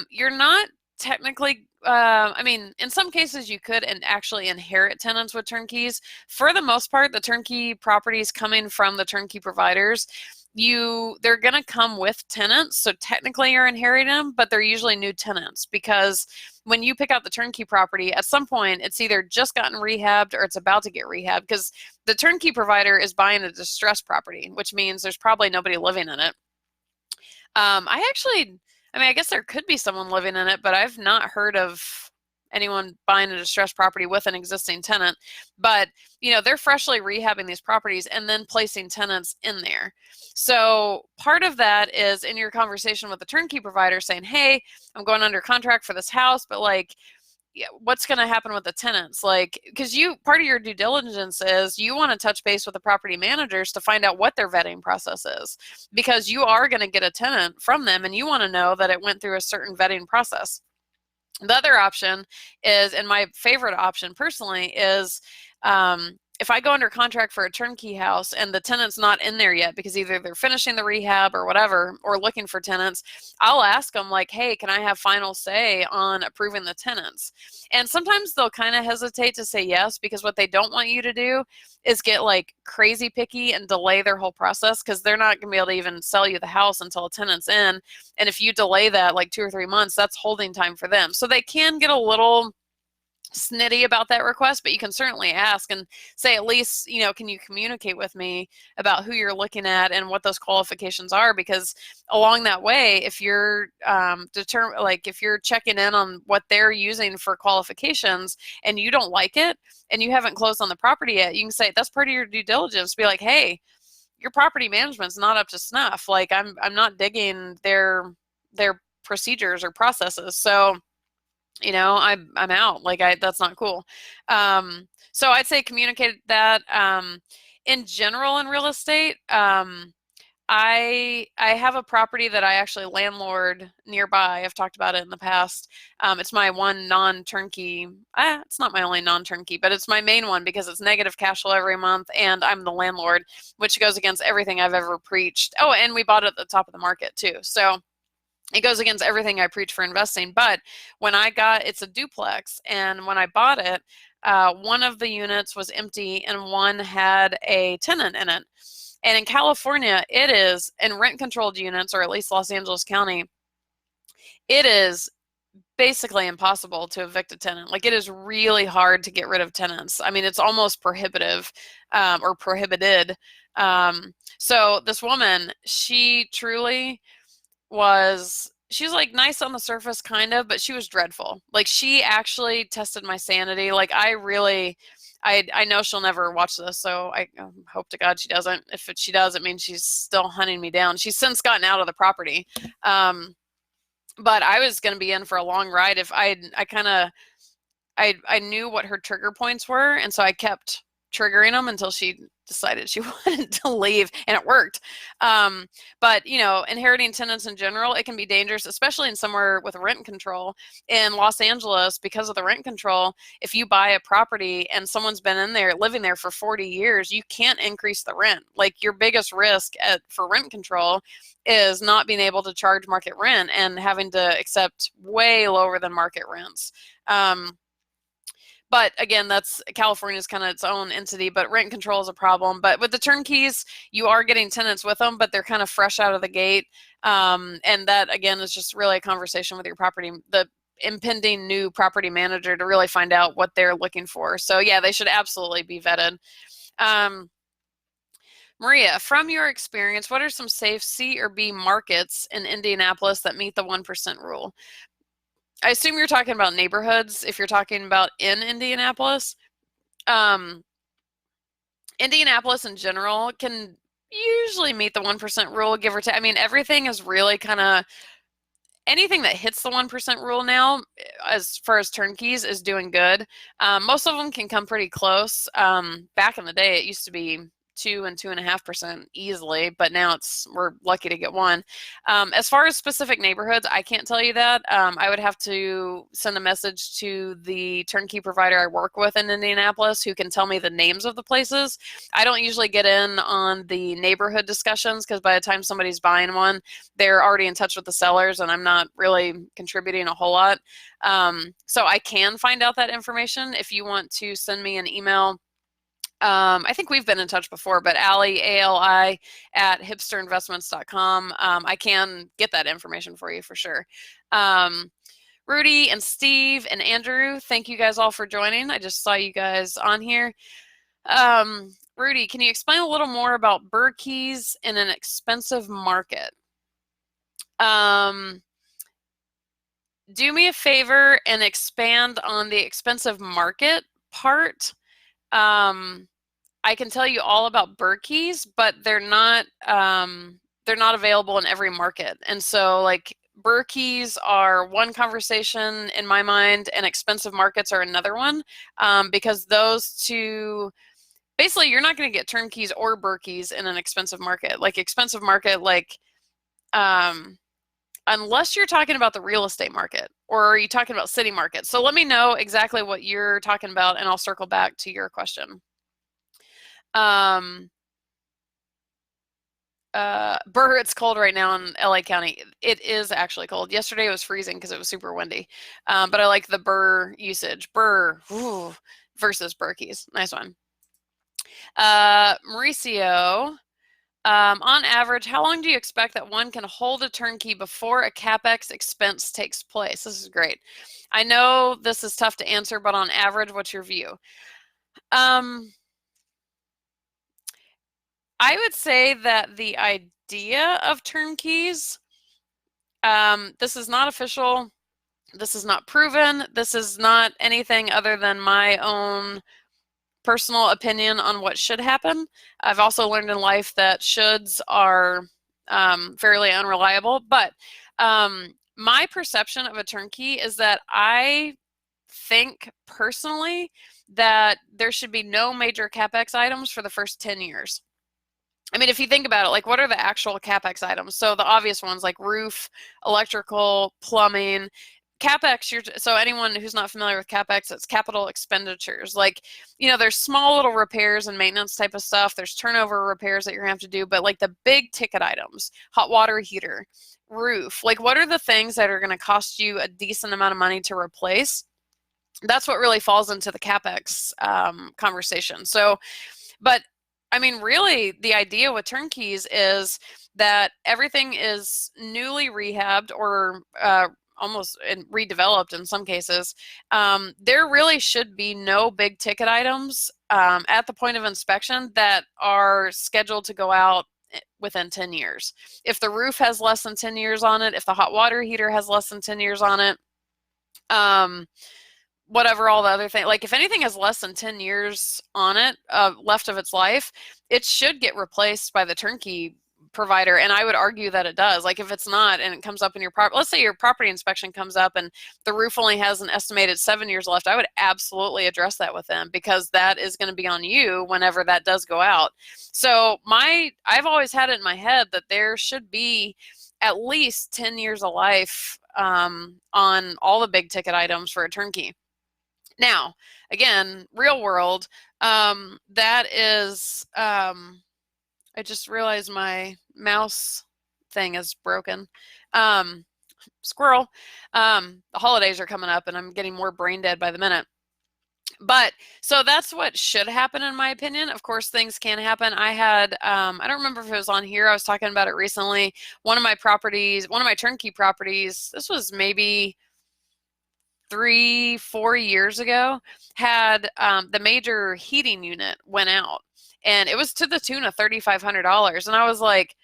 Speaker 1: you're not technically, I mean, in some cases you could actually inherit tenants with turnkeys. For the most part, the turnkey properties coming from the turnkey providers, they're going to come with tenants. So technically you're inheriting them, but they're usually new tenants, because when you pick out the turnkey property, at some point it's either just gotten rehabbed or it's about to get rehabbed, because the turnkey provider is buying a distressed property, which means there's probably nobody living in it. I guess there could be someone living in it, but I've not heard of anyone buying a distressed property with an existing tenant. But, they're freshly rehabbing these properties and then placing tenants in there. So part of that is in your conversation with the turnkey provider saying, hey, I'm going under contract for this house, but like, what's going to happen with the tenants? Like, because part of your due diligence is you want to touch base with the property managers to find out what their vetting process is, because you are going to get a tenant from them and you want to know that it went through a certain vetting process. The other option is, and my favorite option personally, is if I go under contract for a turnkey house and the tenant's not in there yet because either they're finishing the rehab or whatever, or looking for tenants, I'll ask them like, hey, can I have final say on approving the tenants? And sometimes they'll kind of hesitate to say yes, because what they don't want you to do is get like crazy picky and delay their whole process, because they're not going to be able to even sell you the house until a tenant's in. And if you delay that like 2 or 3 months, that's holding time for them. So they can get a little snitty about that request, but you can certainly ask and say, at least, can you communicate with me about who you're looking at and what those qualifications are? Because along that way, if you're if you're checking in on what they're using for qualifications and you don't like it and you haven't closed on the property yet, you can say that's part of your due diligence. Be like, hey, your property management's not up to snuff. Like, I'm not digging their procedures or processes. So I'm out. Like, that's not cool. So I'd say communicate that. In general, in real estate, I have a property that I actually landlord nearby. I've talked about it in the past. It's my one non-turnkey. It's not my only non-turnkey, but it's my main one because it's negative cash flow every month, and I'm the landlord, which goes against everything I've ever preached. Oh, and we bought it at the top of the market too. So it goes against everything I preach for investing. But when it's a duplex, and when I bought it, one of the units was empty and one had a tenant in it. And in California, it is, in rent-controlled units, or at least Los Angeles County, it is basically impossible to evict a tenant. Like, it is really hard to get rid of tenants. I mean, it's almost prohibitive, or prohibited. So this woman, she truly she's like nice on the surface, kind of, but she was dreadful. Like, she actually tested my sanity. Like, I know she'll never watch this, so I hope to God she doesn't. If she does, it means she's still hunting me down. She's since gotten out of the property. But I was going to be in for a long ride if I knew what her trigger points were. And so I kept triggering them until she decided she wanted to leave, and it worked. But inheriting tenants in general, it can be dangerous, especially in somewhere with rent control. In Los Angeles, because of the rent control, if you buy a property and someone's been in there living there for 40 years, you can't increase the rent. Like, your biggest risk for rent control is not being able to charge market rent and having to accept way lower than market rents. But again, that's California's kind of its own entity, but rent control is a problem. But with the turnkeys, you are getting tenants with them, but they're kind of fresh out of the gate. And that, again, is just really a conversation with the impending new property manager to really find out what they're looking for. So yeah, they should absolutely be vetted. Maria, from your experience, what are some safe C or B markets in Indianapolis that meet the 1% rule? I assume you're talking about neighborhoods if you're talking about in Indianapolis. Indianapolis in general can usually meet the 1% rule, give or take. I mean, everything is really kind of, anything that hits the 1% rule now, as far as turnkeys, is doing good. Most of them can come pretty close. Back in the day, it used to be 2 and 2.5% easily, but now we're lucky to get 1. As far as specific neighborhoods, I can't tell you that. I would have to send a message to the turnkey provider I work with in Indianapolis who can tell me the names of the places. I don't usually get in on the neighborhood discussions because by the time somebody's buying one, they're already in touch with the sellers and I'm not really contributing a whole lot. So I can find out that information if you want to send me an email. I think we've been in touch before, but Ali, ALI, at hipsterinvestments.com. I can get that information for you for sure. Rudy and Steve and Andrew, thank you guys all for joining. I just saw you guys on here. Rudy, can you explain a little more about BRRRRkeys in an expensive market? Do me a favor and expand on the expensive market part. I can tell you all about BRRRRkeys, but they're not available in every market. And so, like, BRRRRkeys are one conversation in my mind, and expensive markets are another one, because those two, basically, you're not going to get turnkeys or BRRRRkeys in an expensive market. Like, expensive market, like, unless you're talking about the real estate market, or are you talking about city markets? So let me know exactly what you're talking about, and I'll circle back to your question. It's cold right now in LA County. It is actually cold. Yesterday it was freezing because it was super windy. But I like the BRRRR usage. BRRRR versus BRRRRkeys. Nice one. Mauricio, on average, how long do you expect that one can hold a turnkey before a Capex expense takes place? This is great. I know this is tough to answer, but on average, what's your view? I would say that the idea of turnkeys, this is not official, this is not proven, this is not anything other than my own personal opinion on what should happen. I've also learned in life that shoulds are fairly unreliable, but my perception of a turnkey is that I think personally that there should be no major Capex items for the first 10 years. I mean, if you think about it, like, what are the actual Capex items? So the obvious ones like roof, electrical, plumbing. Capex, so anyone who's not familiar with Capex, it's capital expenditures. Like, there's small little repairs and maintenance type of stuff. There's turnover repairs that you're gonna have to do, but like the big ticket items, hot water heater, roof, like, what are the things that are gonna cost you a decent amount of money to replace? That's what really falls into the Capex conversation. So, but I mean, really, the idea with turnkeys is that everything is newly rehabbed or almost redeveloped in some cases. There really should be no big ticket items at the point of inspection that are scheduled to go out within 10 years. If the roof has less than 10 years on it, if the hot water heater has less than 10 years on it, whatever, all the other things, like if anything has less than 10 years on it left of its life, it should get replaced by the turnkey provider, and I would argue that it does. Like if it's not and it comes up in your property, let's say your property inspection comes up and the roof only has an estimated 7 years left, I would absolutely address that with them, because that is going to be on you whenever that does go out. So I've always had it in my head that there should be at least 10 years of life on all the big ticket items for a turnkey. Now, again, real world, that is, I just realized my mouse thing is broken. Squirrel. The holidays are coming up and I'm getting more brain dead by the minute. But so that's what should happen in my opinion. Of course, things can happen. I had, I don't remember if it was on here, I was talking about it recently. One of my turnkey properties, this was maybe 3-4 years ago, had the major heating unit went out, and it was to the tune of $3,500. And I was like,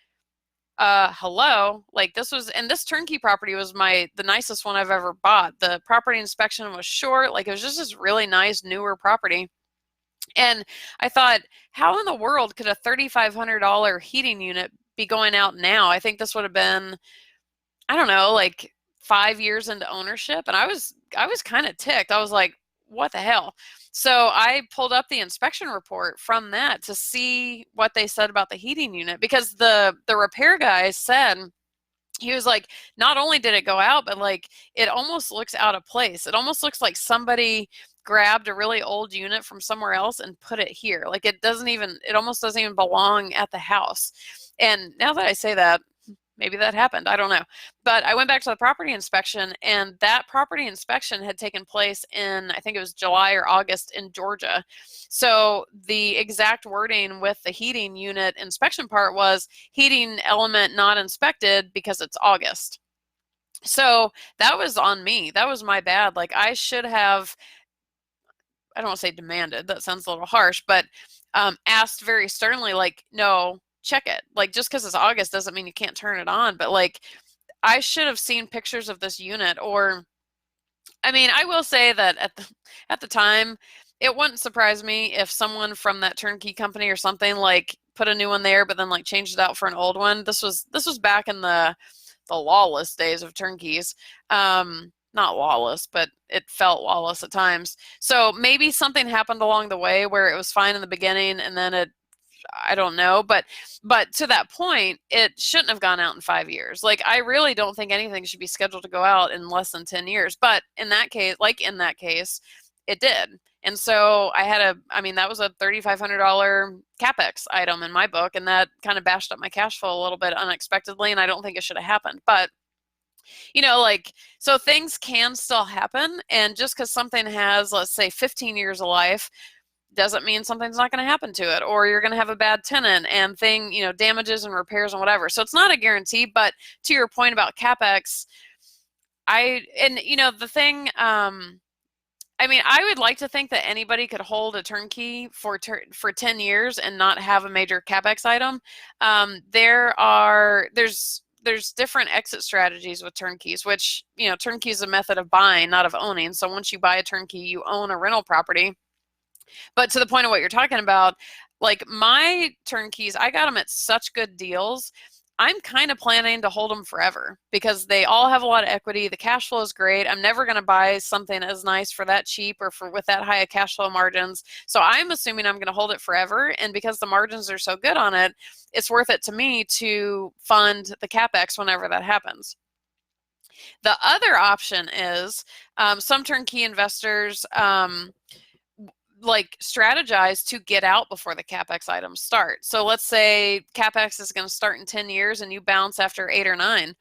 Speaker 1: hello, like this turnkey property was the nicest one I've ever bought. The property inspection was short, like it was just this really nice newer property. And I thought, how in the world could a $3,500 heating unit be going out now? I think this would have been, I don't know, like 5 years into ownership. And I was kind of ticked. I was like, what the hell? So I pulled up the inspection report from that to see what they said about the heating unit, because the repair guy said, he was like, not only did it go out, but like it almost looks out of place. It almost looks like somebody grabbed a really old unit from somewhere else and put it here. Like it almost doesn't even belong at the house. And now that I say that, maybe that happened, I don't know. But I went back to the property inspection, and that property inspection had taken place in, I think it was July or August in Georgia. So the exact wording with the heating unit inspection part was heating element not inspected because it's August. So that was on me. That was my bad. Like I should have, I don't want to say demanded, that sounds a little harsh, but asked very sternly, like, no, check it. Like just because it's August doesn't mean you can't turn it on. But like I should have seen pictures of this unit. Or I mean, I will say that at the time, it wouldn't surprise me if someone from that turnkey company or something like put a new one there, but then like changed it out for an old one. This was back in the lawless days of turnkeys. Not lawless, but it felt lawless at times. So maybe something happened along the way where it was fine in the beginning and then I don't know, but to that point, it shouldn't have gone out in 5 years. Like I really don't think anything should be scheduled to go out in less than 10 years. But in that case, it did. And so that was a $3,500 Capex item in my book, and that kind of bashed up my cash flow a little bit unexpectedly, and I don't think it should have happened. But so things can still happen, and just because something has, let's say, 15 years of life, doesn't mean something's not going to happen to it, or you're going to have a bad tenant and damages and repairs and whatever. So it's not a guarantee. But to your point about Capex, the thing, I would like to think that anybody could hold a turnkey for 10 years and not have a major Capex item. There's different exit strategies with turnkeys, which, turnkey is a method of buying, not of owning. So once you buy a turnkey, you own a rental property. But to the point of what you're talking about, like my turnkeys, I got them at such good deals. I'm kind of planning to hold them forever because they all have a lot of equity. The cash flow is great. I'm never going to buy something as nice for that cheap or with that high of cash flow margins. So I'm assuming I'm going to hold it forever. And because the margins are so good on it, it's worth it to me to fund the Capex whenever that happens. The other option is some turnkey investors strategize to get out before the Capex items start. So let's say Capex is going to start in 10 years and you bounce after 8 or 9,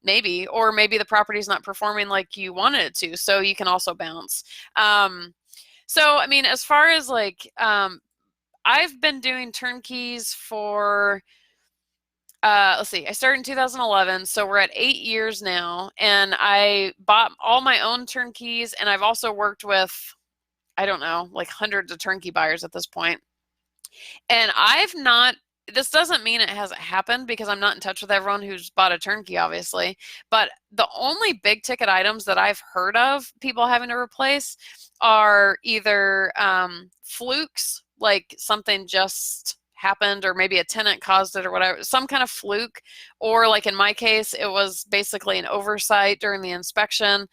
Speaker 1: maybe, or maybe the property's not performing like you wanted it to, so you can also bounce. As far as I've been doing turnkeys for, let's see, I started in 2011, so we're at 8 years now, and I bought all my own turnkeys, and I've also worked with, I don't know, like hundreds of turnkey buyers at this point. And this doesn't mean it hasn't happened because I'm not in touch with everyone who's bought a turnkey, obviously. But the only big ticket items that I've heard of people having to replace are either flukes, like something just happened, or maybe a tenant caused it or whatever, some kind of fluke, or like in my case, it was basically an oversight during the inspection.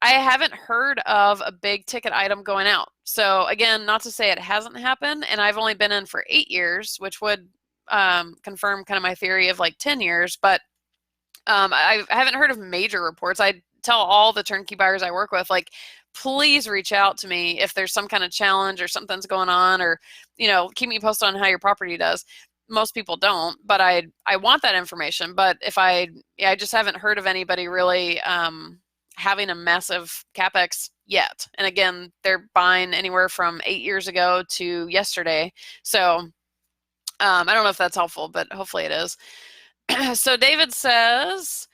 Speaker 1: I haven't heard of a big ticket item going out. So again, not to say it hasn't happened, and I've only been in for 8 years, which would confirm kind of my theory of like 10 years, but I haven't heard of major reports. I tell all the turnkey buyers I work with, like, please reach out to me if there's some kind of challenge or something's going on, or, you know, keep me posted on how your property does. Most people don't, but I want that information. But if I just haven't heard of anybody really having a massive Capex yet. And again, they're buying anywhere from 8 years ago to yesterday. So I don't know if that's helpful, but hopefully it is. So David says,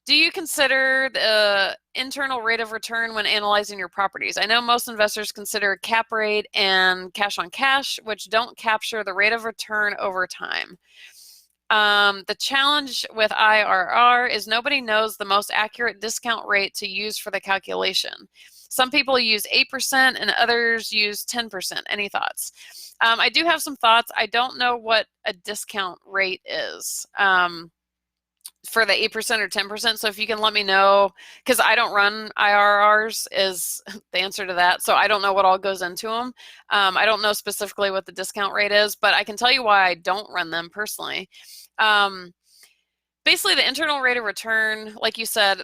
Speaker 1: do you consider the internal rate of return when analyzing your properties? I know most investors consider cap rate and cash on cash, which don't capture the rate of return over time. The challenge with IRR is nobody knows the most accurate discount rate to use for the calculation. Some people use 8% and others use 10%. Any thoughts? I do have some thoughts. I don't know what a discount rate is for the 8% or 10%. So if you can let me know, because I don't run IRRs is the answer to that. So I don't know what all goes into them. I don't know specifically what the discount rate is, but I can tell you why I don't run them personally. Basically, the internal rate of return, like you said,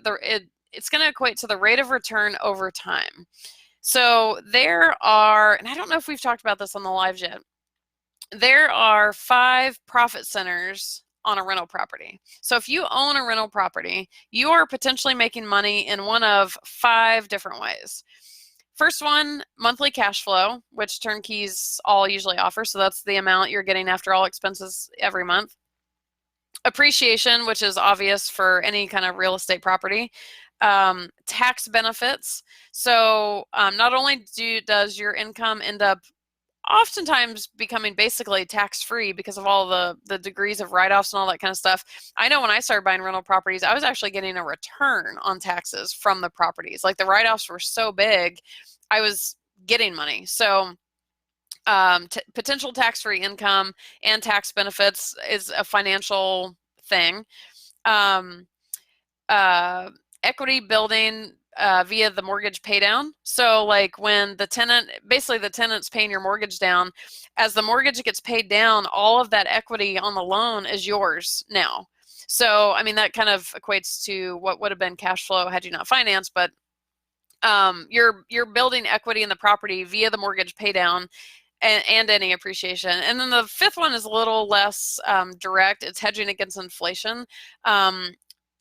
Speaker 1: it's going to equate to the rate of return over time. So there are, and I don't know if we've talked about this on the live yet, there are 5 profit centers on a rental property. So if you own a rental property, you are potentially making money in one of 5 different ways. First one, monthly cash flow, which turnkeys all usually offer. So that's the amount you're getting after all expenses every month. Appreciation, which is obvious for any kind of real estate property. Tax benefits. So not only does your income end up oftentimes becoming basically tax-free because of all the degrees of write-offs and all that kind of stuff. I know when I started buying rental properties, I was actually getting a return on taxes from the properties. Like the write-offs were so big, I was getting money. So potential tax-free income and tax benefits is a financial thing. Equity building via the mortgage pay down. So like when the tenant, basically the tenant's paying your mortgage down, as the mortgage gets paid down, all of that equity on the loan is yours now. So, I mean, that kind of equates to what would have been cash flow had you not financed, but you're building equity in the property via the mortgage pay down and any appreciation. And then the 5th one is a little less direct. It's hedging against inflation.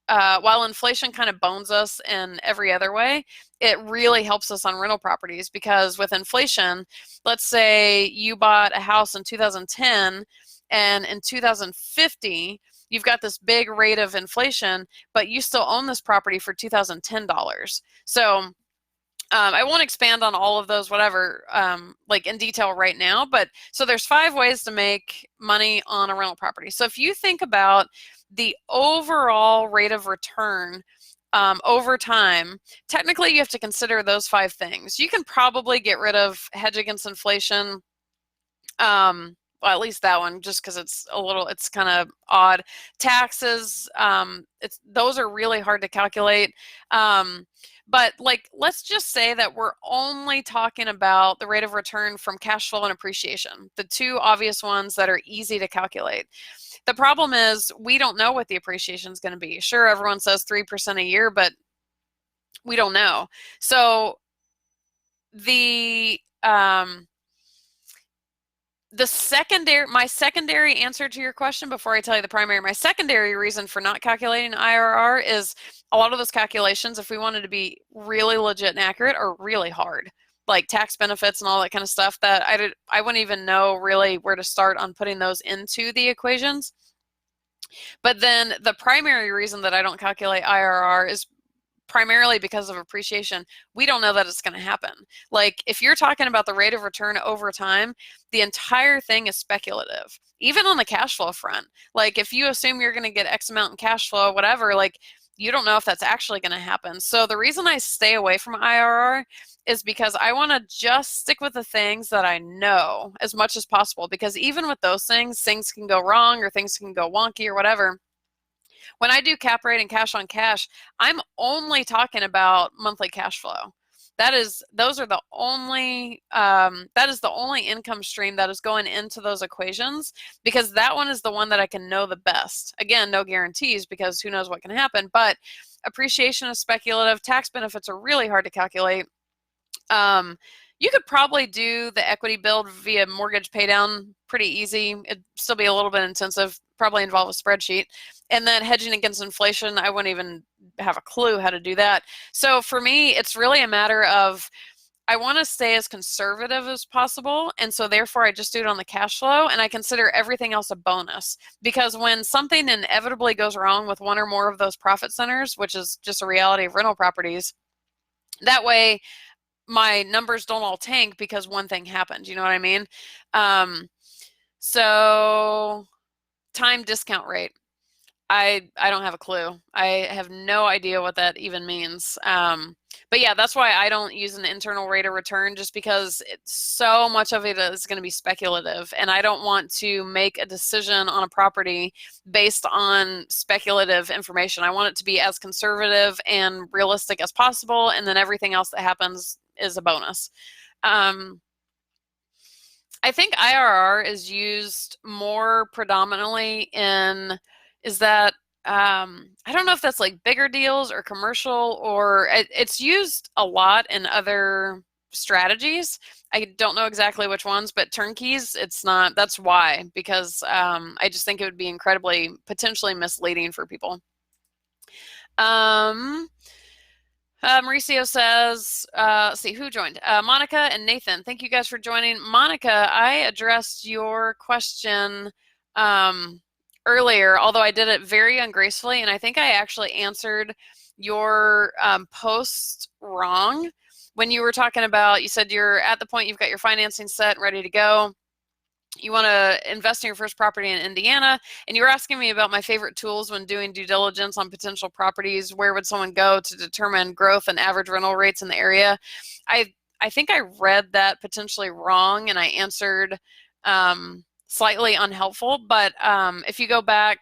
Speaker 1: While inflation kind of bones us in every other way, it really helps us on rental properties, because with inflation, let's say you bought a house in 2010 and in 2050, you've got this big rate of inflation, but you still own this property for $2010. So I won't expand on all of those, whatever, like in detail right now, but so there's 5 ways to make money on a rental property. So if you think about the overall rate of return over time, technically you have to consider those 5 things. You can probably get rid of hedge against inflation, well, at least that one, just because it's kind of odd. Taxes, those are really hard to calculate. But like, let's just say that we're only talking about the rate of return from cash flow and appreciation, the 2 obvious ones that are easy to calculate. The problem is we don't know what the appreciation is going to be. Sure, everyone says 3% a year, but we don't know. So my secondary answer to your question, before I tell you the primary, my secondary reason for not calculating IRR is a lot of those calculations, if we wanted to be really legit and accurate, are really hard, like tax benefits and all that kind of stuff that I wouldn't even know really where to start on putting those into the equations. But then the primary reason that I don't calculate IRR is primarily because of appreciation. We don't know that it's going to happen. Like if you're talking about the rate of return over time, the entire thing is speculative, even on the cash flow front. Like if you assume you're going to get X amount in cash flow, whatever, like you don't know if that's actually going to happen. So the reason I stay away from IRR is because I want to just stick with the things that I know as much as possible, because even with those things can go wrong or things can go wonky or whatever. When I do cap rate and cash on cash, I'm only talking about monthly cash flow. That is the only income stream that is going into those equations, because that one is the one that I can know the best. Again, no guarantees, because who knows what can happen, but appreciation is speculative. Tax benefits are really hard to calculate. You could probably do the equity build via mortgage paydown pretty easy. It'd still be a little bit intensive, probably involve a spreadsheet. And then hedging against inflation, I wouldn't even have a clue how to do that. So for me, it's really a matter of, I want to stay as conservative as possible, and so therefore I just do it on the cash flow, and I consider everything else a bonus. Because when something inevitably goes wrong with one or more of those profit centers, which is just a reality of rental properties, that way my numbers don't all tank because one thing happened. You know what I mean? So time discount rate. I don't have a clue. I have no idea what that even means. But yeah, that's why I don't use an internal rate of return, just because so much of it is going to be speculative, and I don't want to make a decision on a property based on speculative information. I want it to be as conservative and realistic as possible, and then everything else that happens is a bonus. I think IRR is used more predominantly in, I don't know if that's like bigger deals or commercial, or it's used a lot in other strategies. I don't know exactly which ones, but turnkeys, it's not. That's why, because I just think it would be incredibly potentially misleading for people. Mauricio says, let's see who joined. Monica and Nathan, thank you guys for joining. Monica, I addressed your question earlier, although I did it very ungracefully, and I think I actually answered your post wrong. When you were talking about, you said you're at the point you've got your financing set and ready to go. You want to invest in your first property in Indiana, and you were asking me about my favorite tools when doing due diligence on potential properties. Where would someone go to determine growth and average rental rates in the area? I think I read that potentially wrong, and I answered slightly unhelpful. But if you go back,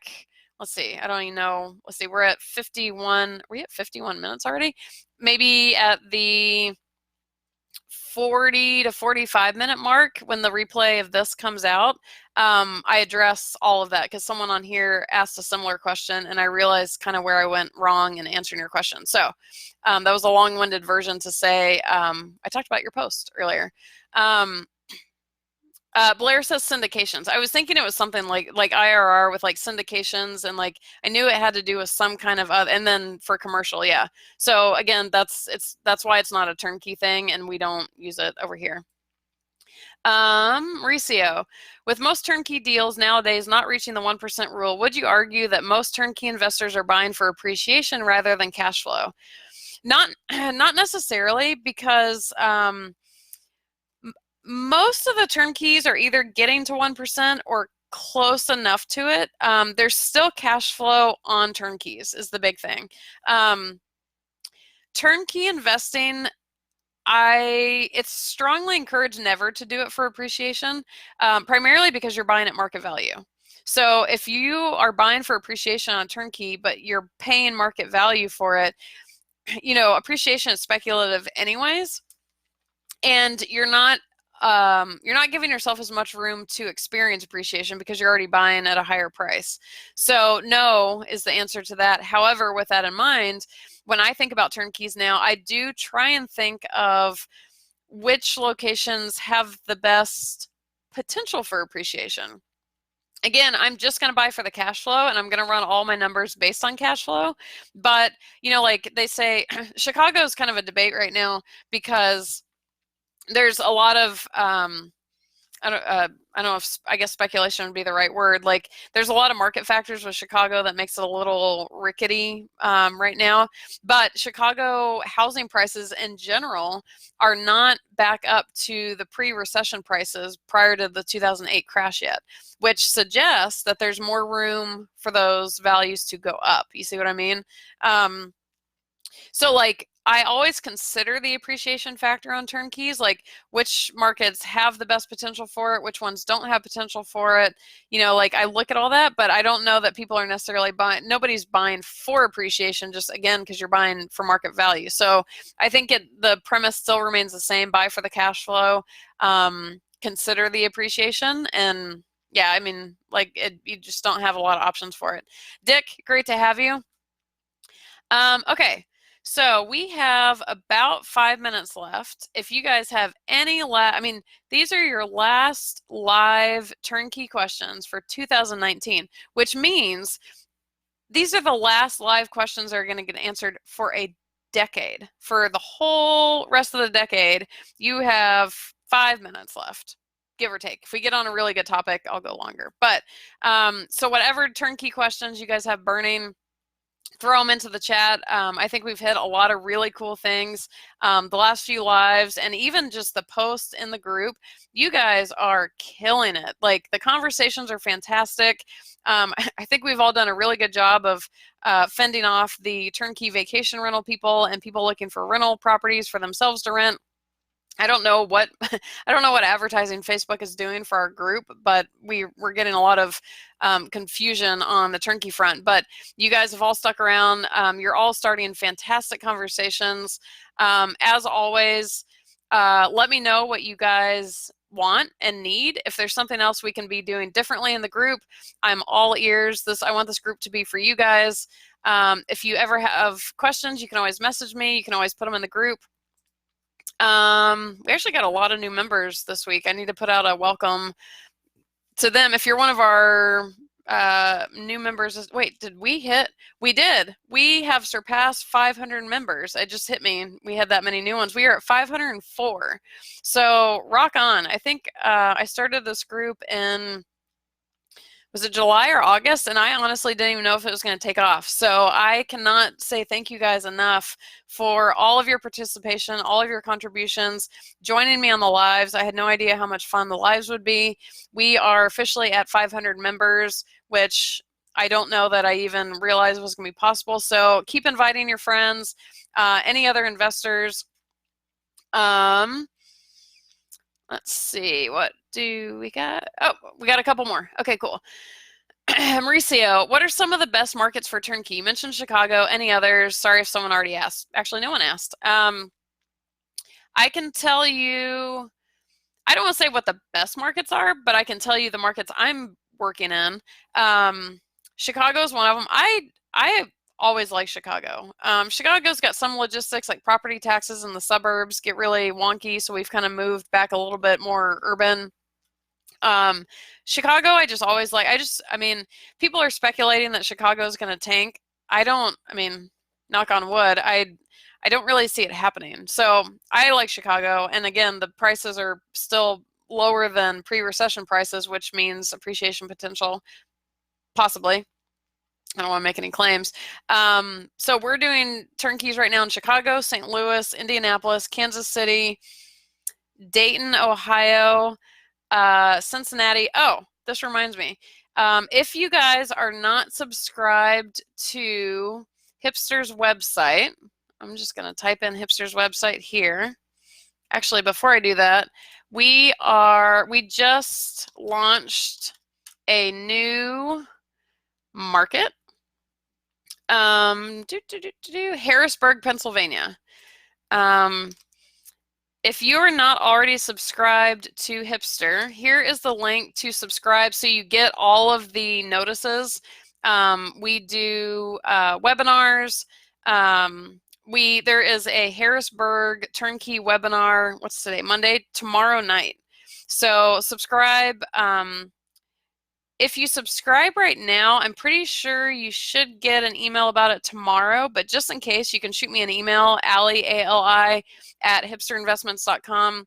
Speaker 1: let's see, I don't even know. Let's see, we're at 51. Are we at 51 minutes already? Maybe at the 40 to 45 minute mark, when the replay of this comes out, I address all of that, because someone on here asked a similar question, and I realized kind of where I went wrong in answering your question. So that was a long-winded version to say I talked about your post earlier. Blair says syndications. I was thinking it was something like IRR with like syndications, and like I knew it had to do with some kind of and then for commercial, yeah. So again, that's why it's not a turnkey thing, and we don't use it over here. Mauricio, with most turnkey deals nowadays not reaching the 1% rule, would you argue that most turnkey investors are buying for appreciation rather than cash flow? Not necessarily, because most of the turnkeys are either getting to 1% or close enough to it. There's still cash flow on turnkeys is the big thing. Turnkey investing, it's strongly encouraged never to do it for appreciation, primarily because you're buying at market value. So if you are buying for appreciation on turnkey, but you're paying market value for it, appreciation is speculative anyways, and you're not giving yourself as much room to experience appreciation because you're already buying at a higher price. So no is the answer to that. However, with that in mind, when I think about turnkeys now, I do try and think of which locations have the best potential for appreciation. Again, I'm just going to buy for the cash flow, and I'm going to run all my numbers based on cash flow. But, like they say, Chicago is kind of a debate right now, because there's a lot of I don't know if, I guess speculation would be the right word. Like, there's a lot of market factors with Chicago that makes it a little rickety right now. But Chicago housing prices in general are not back up to the pre-recession prices prior to the 2008 crash yet, which suggests that there's more room for those values to go up. You see what I mean? So like, I always consider the appreciation factor on turnkeys, like which markets have the best potential for it, which ones don't have potential for it. You know, like I look at all that, but I don't know that people are necessarily buying, nobody's buying for appreciation, just again, because you're buying for market value. So I think the premise still remains the same, buy for the cash flow, consider the appreciation, and yeah, I mean, like you just don't have a lot of options for it. Dick, great to have you. Okay. So we have about 5 minutes left. If you guys have any I mean, these are your last live turnkey questions for 2019, which means these are the last live questions that are going to get answered for a decade. For the whole rest of the decade, you have 5 minutes left, give or take. If we get on a really good topic, I'll go longer. But so whatever turnkey questions you guys have burning, throw them into the chat. I think we've hit a lot of really cool things. The last few lives and even just the posts in the group, you guys are killing it. Like the conversations are fantastic. I think we've all done a really good job of fending off the turnkey vacation rental people and people looking for rental properties for themselves to rent. I don't know what advertising Facebook is doing for our group, but we're getting a lot of confusion on the turnkey front. But you guys have all stuck around. You're all starting fantastic conversations. As always, let me know what you guys want and need. If there's something else we can be doing differently in the group, I'm all ears. I want this group to be for you guys. If you ever have questions, you can always message me. You can always put them in the group. We actually got a lot of new members this week. I need to put out a welcome to them. If you're one of our new members, wait, did we hit? We did. We have surpassed 500 members. It just hit me. We had that many new ones. We are at 504. So rock on. I think I started this group in, was it July or August? And I honestly didn't even know if it was going to take off. So I cannot say thank you guys enough for all of your participation, all of your contributions, joining me on the lives. I had no idea how much fun the lives would be. We are officially at 500 members, which I don't know that I even realized was going to be possible. So keep inviting your friends, any other investors. Let's see, what do we got? Oh, we got a couple more. Okay, cool. Mauricio, what are some of the best markets for turnkey? You mentioned Chicago. Any others? Sorry if someone already asked. Actually, no one asked. I can tell you, I don't want to say what the best markets are, but I can tell you the markets I'm working in. Chicago is one of them. I always like Chicago. Chicago's got some logistics, like property taxes in the suburbs get really wonky, so we've kind of moved back a little bit more urban. Chicago, I mean, people are speculating that Chicago's going to tank. I mean, knock on wood, I don't really see it happening. So I like Chicago. And again, the prices are still lower than pre-recession prices, which means appreciation potential, possibly. I don't want to make any claims. So we're doing turnkeys right now in Chicago, St. Louis, Indianapolis, Kansas City, Dayton, Ohio, Cincinnati. Oh, this reminds me. If you guys are not subscribed to Hipster's website, I'm just going to type in Hipster's website here. Actually, before I do that, we just launched a new market. Harrisburg, Pennsylvania. If you are not already subscribed to Hipster, here is the link to subscribe so you get all of the notices. We do webinars. There is a Harrisburg turnkey webinar. What's today? Monday, tomorrow night. So subscribe. If you subscribe right now, I'm pretty sure you should get an email about it tomorrow, but just in case, you can shoot me an email, Ali, A-L-I, @hipsterinvestments.com.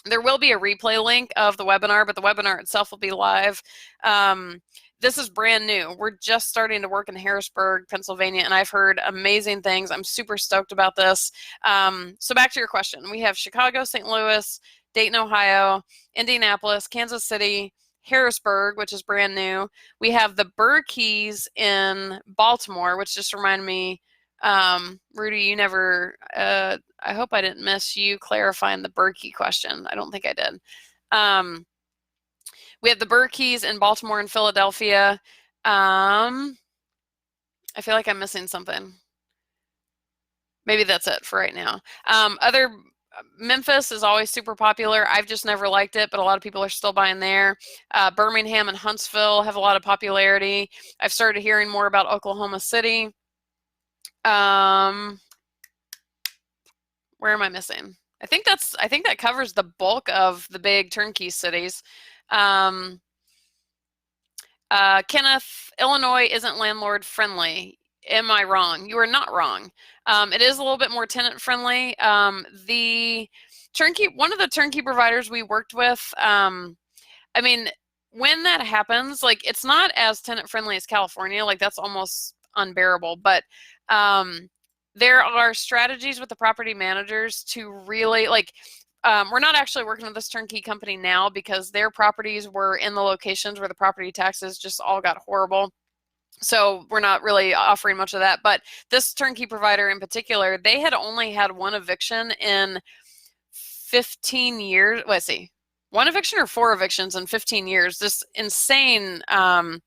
Speaker 1: There will be a replay link of the webinar, but the webinar itself will be live. This is brand new. We're just starting to work in Harrisburg, Pennsylvania, and I've heard amazing things. I'm super stoked about this. So back to your question. We have Chicago, St. Louis, Dayton, Ohio, Indianapolis, Kansas City, Harrisburg, which is brand new. We have the BRRRRkeys in Baltimore, which just reminded me, Rudy, you never, I hope I didn't miss you clarifying the BRRRRkey question. I don't think I did. We have the BRRRRkeys in Baltimore and Philadelphia. I feel like I'm missing something. Maybe that's it for right now. Memphis is always super popular. I've just never liked it, but a lot of people are still buying there. Birmingham and Huntsville have a lot of popularity. I've started hearing more about Oklahoma City. Where am I missing? I think that covers the bulk of the big turnkey cities. Kenneth, Illinois isn't landlord friendly. Am I wrong? You are not wrong. It is a little bit more tenant friendly. The turnkey, one of the turnkey providers we worked with, I mean, when that happens, like, it's not as tenant friendly as California. Like, that's almost unbearable. But there are strategies with the property managers to really, like, we're not actually working with this turnkey company now because their properties were in the locations where the property taxes just all got horrible. So we're not really offering much of that. But this turnkey provider in particular, they had only had one eviction in 15 years. Let's see, one eviction or 4 evictions in 15 years. This insane track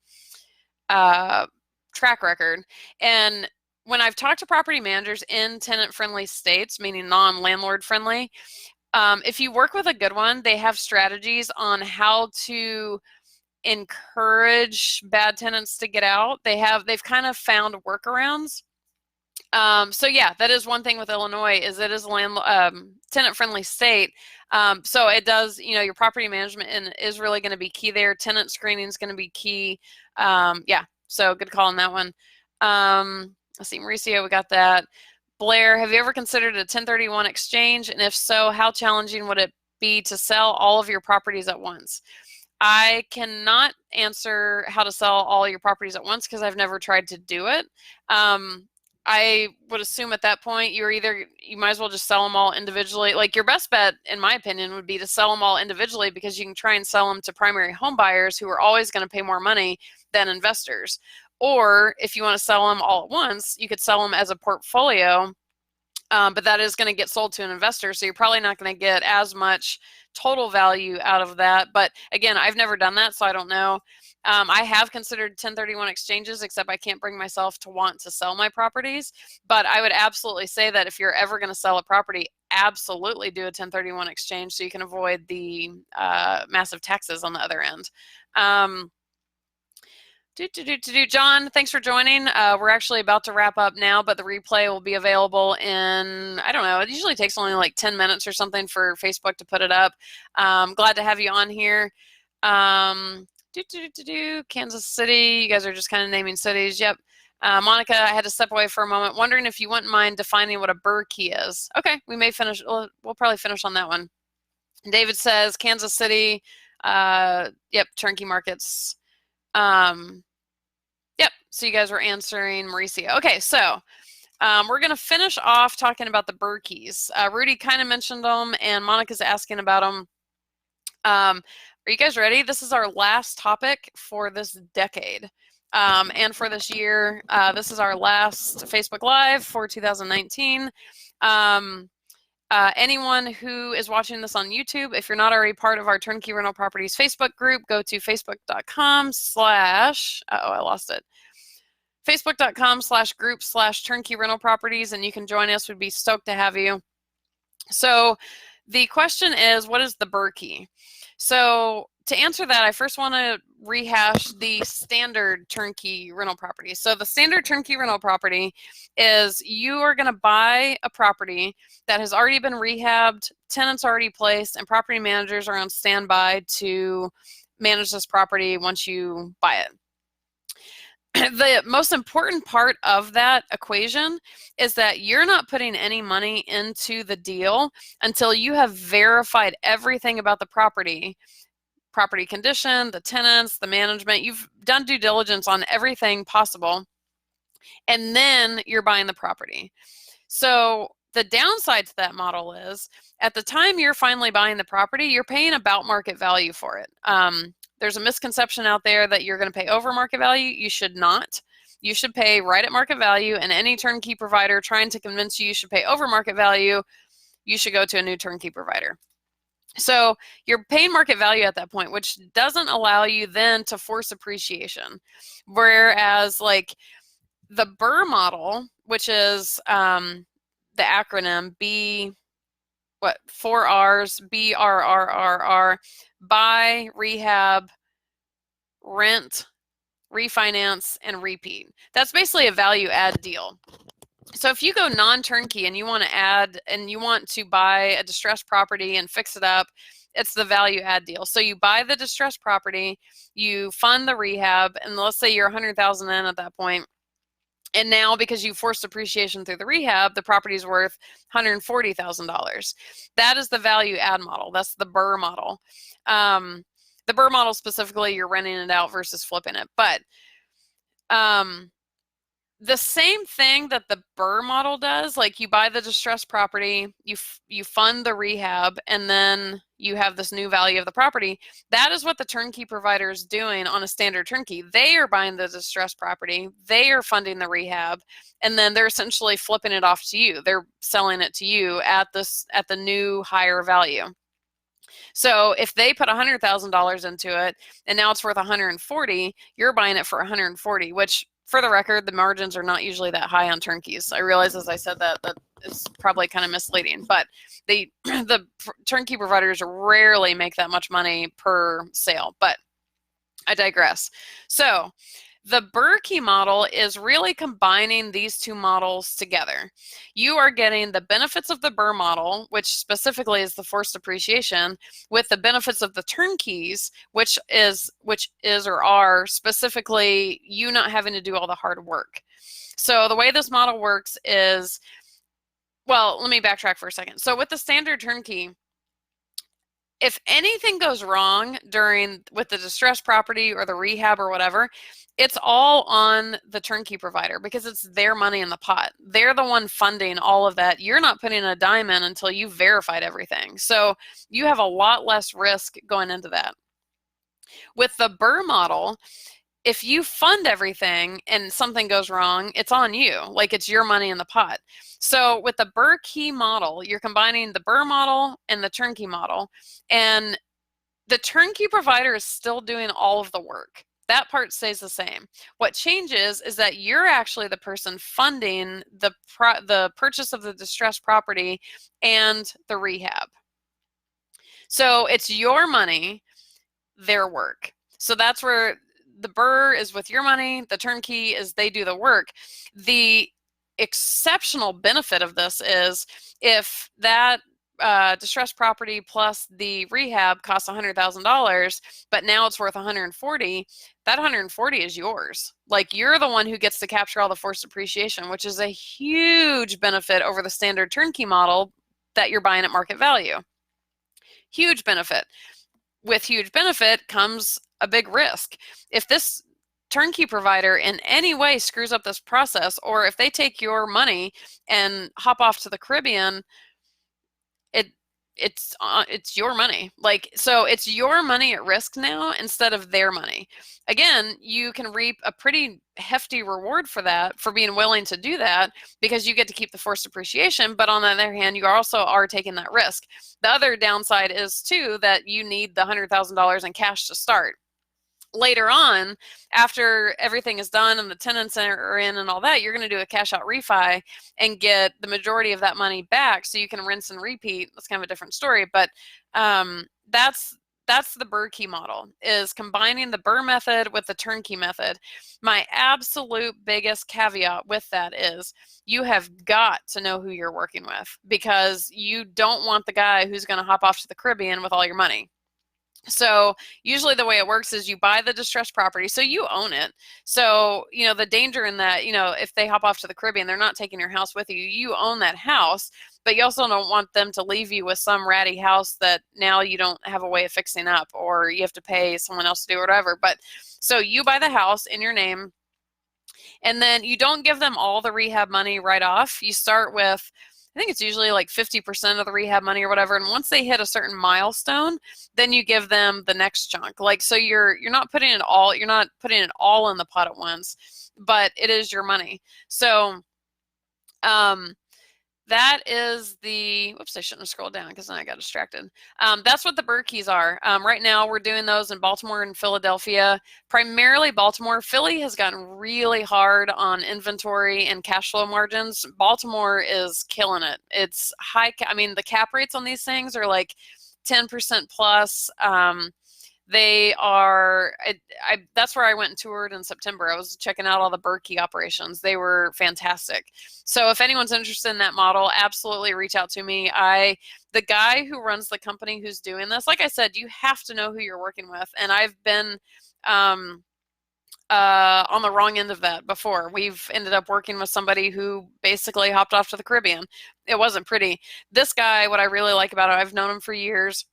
Speaker 1: record. And when I've talked to property managers in tenant-friendly states, meaning non-landlord friendly, if you work with a good one, they have strategies on how to encourage bad tenants to get out. They've kind of found workarounds. So yeah, that is one thing with Illinois, is it is a tenant-friendly state. So it does, your property management is really going to be key there. Tenant screening is going to be key. Yeah, so good call on that one. Let's see, Mauricio, we got that. Blair, have you ever considered a 1031 exchange? And if so, how challenging would it be to sell all of your properties at once? I cannot answer how to sell all your properties at once because I've never tried to do it. I would assume at that point you might as well just sell them all individually. Like, your best bet, in my opinion, would be to sell them all individually, because you can try and sell them to primary home buyers who are always going to pay more money than investors. Or if you want to sell them all at once, you could sell them as a portfolio, but that is going to get sold to an investor, so you're probably not going to get as much total value out of that. But again, I've never done that, so I don't know. I have considered 1031 exchanges, except I can't bring myself to want to sell my properties. But I would absolutely say that if you're ever going to sell a property, absolutely do a 1031 exchange so you can avoid the massive taxes on the other end. John, thanks for joining. We're actually about to wrap up now, but the replay will be available in, I don't know, it usually takes only like 10 minutes or something for Facebook to put it up. Glad to have you on here. Kansas City, you guys are just kind of naming cities. Yep. Monica, I had to step away for a moment. Wondering if you wouldn't mind defining what a BRRRRkey is. Okay, we may finish. We'll probably finish on that one. David says Kansas City. Yep, turnkey markets. Yep, so you guys were answering Mauricio. Okay, so we're going to finish off talking about the BRRRRkeys. Rudy kind of mentioned them, and Monica's asking about them. Are you guys ready? This is our last topic for this decade and for this year. This is our last Facebook Live for 2019. Anyone who is watching this on YouTube, if you're not already part of our Turnkey Rental Properties Facebook group, go to facebook.com/ I lost it. Facebook.com/group/Turnkey Rental Properties, and you can join us. We'd be stoked to have you. So the question is, what is the BRRRRkey? So to answer that, I first want to rehash the standard turnkey rental property. So the standard turnkey rental property is you are going to buy a property that has already been rehabbed, tenants already placed, and property managers are on standby to manage this property once you buy it. the most important part of that equation is that you're not putting any money into the deal until you have verified everything about the property condition, the tenants, the management. You've done due diligence on everything possible, and then you're buying the property. So the downside to that model is at the time you're finally buying the property, you're paying about market value for it. There's a misconception out there that you're going to pay over market value. You should not. You should pay right at market value, and any turnkey provider trying to convince you should pay over market value, you should go to a new turnkey provider. So you're paying market value at that point, which doesn't allow you then to force appreciation. Whereas like the BRRRR model, which is the acronym four R's, BRRRRR, buy, rehab, rent, refinance, and repeat. That's basically a value add deal. So if you go non-turnkey and you want to add and you want to buy a distressed property and fix it up, it's the value add deal. So you buy the distressed property, you fund the rehab, and let's say you're $100,000 in at that point. And now, because you forced appreciation through the rehab, the property is worth $140,000. That is the value add model. That's the BRRRR model. The BRRRR model specifically, you're renting it out versus flipping it. But the same thing that the BRRRR model does, like you buy the distressed property, you fund the rehab, and then you have this new value of the property. That is what the turnkey provider is doing on a standard turnkey. They are buying the distressed property, they are funding the rehab, and then they're essentially flipping it off to you. They're selling it to you at the new higher value. So if they put $100,000 into it and now it's worth 140, you're buying it for 140, which for the record, the margins are not usually that high on turnkeys. I realize as I said that is probably kind of misleading, but the turnkey providers rarely make that much money per sale, but I digress. So the BRRRRkey model is really combining these two models together. You are getting the benefits of the BRRRR model, which specifically is the forced appreciation, with the benefits of the turnkeys, which is or are specifically you not having to do all the hard work. So the way this model works is, well, let me backtrack for a second. So with the standard turnkey, if anything goes wrong with the distressed property or the rehab or whatever, it's all on the turnkey provider because it's their money in the pot. They're the one funding all of that. You're not putting a dime in until you've verified everything. So you have a lot less risk going into that. With the BRRRR model, if you fund everything and something goes wrong, it's on you. Like it's your money in the pot. So with the BRRRRkey model, you're combining the BRRRR model and the turnkey model. And the turnkey provider is still doing all of the work. That part stays the same. What changes is that you're actually the person funding the purchase of the distressed property and the rehab. So it's your money, their work. So that's where the BRRRR is with your money, the turnkey is they do the work. The exceptional benefit of this is if that distressed property plus the rehab costs $100,000, but now it's worth 140, that 140 is yours. Like you're the one who gets to capture all the forced appreciation, which is a huge benefit over the standard turnkey model that you're buying at market value. Huge benefit. With huge benefit comes a big risk. If this turnkey provider in any way screws up this process, or if they take your money and hop off to the Caribbean, it's your money. Like, so it's your money at risk now instead of their money. Again, you can reap a pretty hefty reward for that, for being willing to do that, because you get to keep the forced appreciation. But on the other hand, you also are taking that risk. The other downside is too that you need the $100,000 in cash to start. Later on, after everything is done and the tenants are in and all that, you're going to do a cash out refi and get the majority of that money back so you can rinse and repeat. That's kind of a different story, but that's the BRRRRkey model, is combining the BRRRR method with the turnkey method. My absolute biggest caveat with that is you have got to know who you're working with, because you don't want the guy who's going to hop off to the Caribbean with all your money. So usually the way it works is you buy the distressed property, so you own it. So, you know, the danger in that, you know, if they hop off to the Caribbean, they're not taking your house with you. You own that house, but you also don't want them to leave you with some ratty house that now you don't have a way of fixing up, or you have to pay someone else to do whatever. But so you buy the house in your name, and then you don't give them all the rehab money right off. You start with, I think it's usually like 50% of the rehab money or whatever. And once they hit a certain milestone, then you give them the next chunk. Like, so you're not putting it all in the pot at once, but it is your money. So that is the, whoops, I shouldn't have scrolled down because then I got distracted. That's what the BRRRRkeys are. Right now we're doing those in Baltimore and Philadelphia, primarily Baltimore. Philly has gotten really hard on inventory and cash flow margins. Baltimore is killing it. It's high, I mean, the cap rates on these things are like 10% plus. They are, that's where I went and toured in September. I was checking out all the BRRRRkey operations. They were fantastic. So if anyone's interested in that model, absolutely reach out to me. The guy who runs the company who's doing this, like I said, you have to know who you're working with. And I've been on the wrong end of that before. We've ended up working with somebody who basically hopped off to the Caribbean. It wasn't pretty. This guy, what I really like about it, I've known him for years.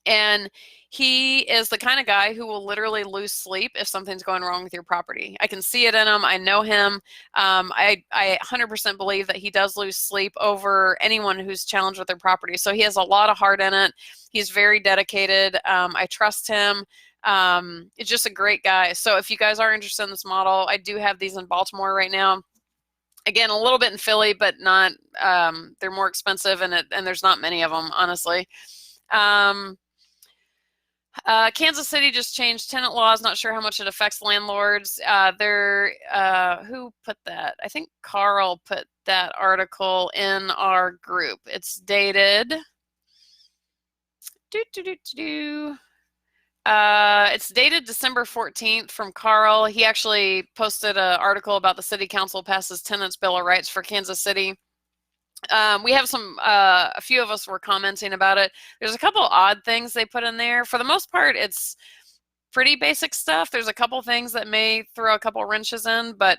Speaker 1: And he is the kind of guy who will literally lose sleep if something's going wrong with your property. I can see it in him. I know him. I 100% believe that he does lose sleep over anyone who's challenged with their property. So he has a lot of heart in it. He's very dedicated. I trust him. It's just a great guy. So if you guys are interested in this model, I do have these in Baltimore right now. Again, a little bit in Philly, but not, they're more expensive, and there's not many of them, honestly. Kansas City just changed tenant laws. Not sure how much it affects landlords. Who put that? I think Carl put that article in our group. It's dated. It's dated December 14th from Carl. He actually posted an article about the city council passes tenants bill of rights for Kansas City. We have a few of us were commenting about it. There's a couple odd things they put in there. For the most part, it's pretty basic stuff. There's a couple things that may throw a couple wrenches in, but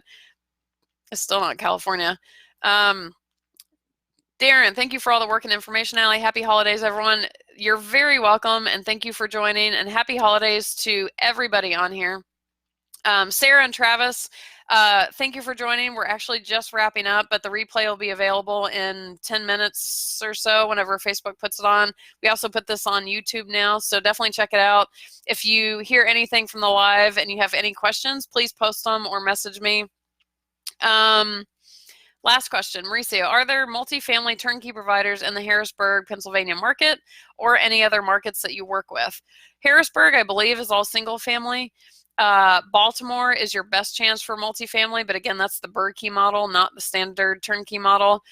Speaker 1: it's still not California. Darren, thank you for all the work and information, Allie. Happy holidays, everyone. You're very welcome, and thank you for joining, and happy holidays to everybody on here. Sarah and Travis, thank you for joining. We're actually just wrapping up, but the replay will be available in 10 minutes or so whenever Facebook puts it on. We also put this on YouTube now, so definitely check it out. If you hear anything from the live and you have any questions, please post them or message me. Last question, Mauricio, are there multifamily turnkey providers in the Harrisburg, Pennsylvania market, or any other markets that you work with? Harrisburg, I believe, is all single family. Baltimore is your best chance for multifamily, but again, that's the BRRRRkey model, not the standard turnkey model.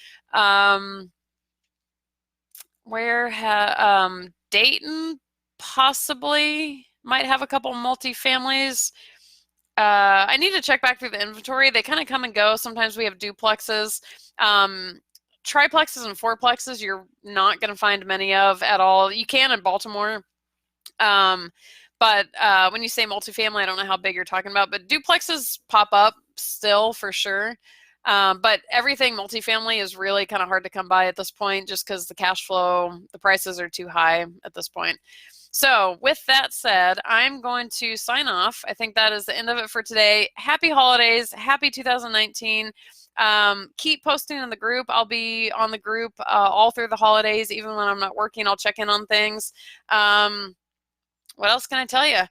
Speaker 1: Dayton possibly might have a couple multifamilies. I need to check back through the inventory. They kind of come and go. Sometimes we have duplexes. Triplexes and fourplexes, you're not going to find many of at all. You can in Baltimore. But when you say multifamily, I don't know how big you're talking about, but duplexes pop up still for sure. But everything multifamily is really kind of hard to come by at this point, just because the cash flow, the prices are too high at this point. So with that said, I'm going to sign off. I think that is the end of it for today. Happy holidays. Happy 2019. Keep posting in the group. I'll be on the group all through the holidays. Even when I'm not working, I'll check in on things. What else can I tell you?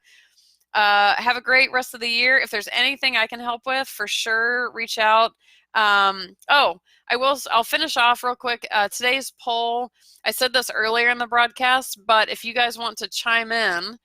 Speaker 1: Have a great rest of the year. If there's anything I can help with, for sure, reach out. I'll finish off real quick. Today's poll, I said this earlier in the broadcast, but if you guys want to chime in,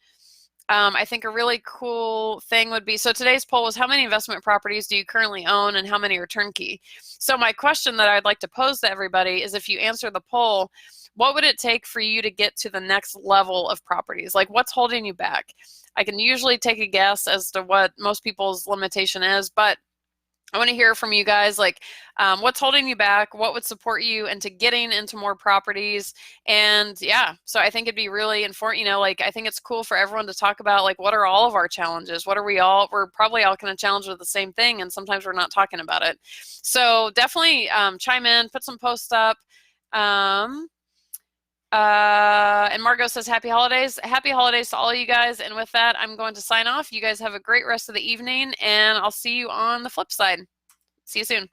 Speaker 1: I think a really cool thing would be, so today's poll was how many investment properties do you currently own and how many are turnkey? So my question that I'd like to pose to everybody is, if you answer the poll, what would it take for you to get to the next level of properties? Like, what's holding you back? I can usually take a guess as to what most people's limitation is, but I want to hear from you guys, like what's holding you back, what would support you into getting into more properties. And yeah, so I think it'd be really important, like I think it's cool for everyone to talk about like what are all of our challenges, we're probably all kind of challenged with the same thing, and sometimes we're not talking about it. So definitely chime in, put some posts up. And Margot says happy holidays. Happy holidays to all of you guys. And with that, I'm going to sign off. You guys have a great rest of the evening, and I'll see you on the flip side. See you soon.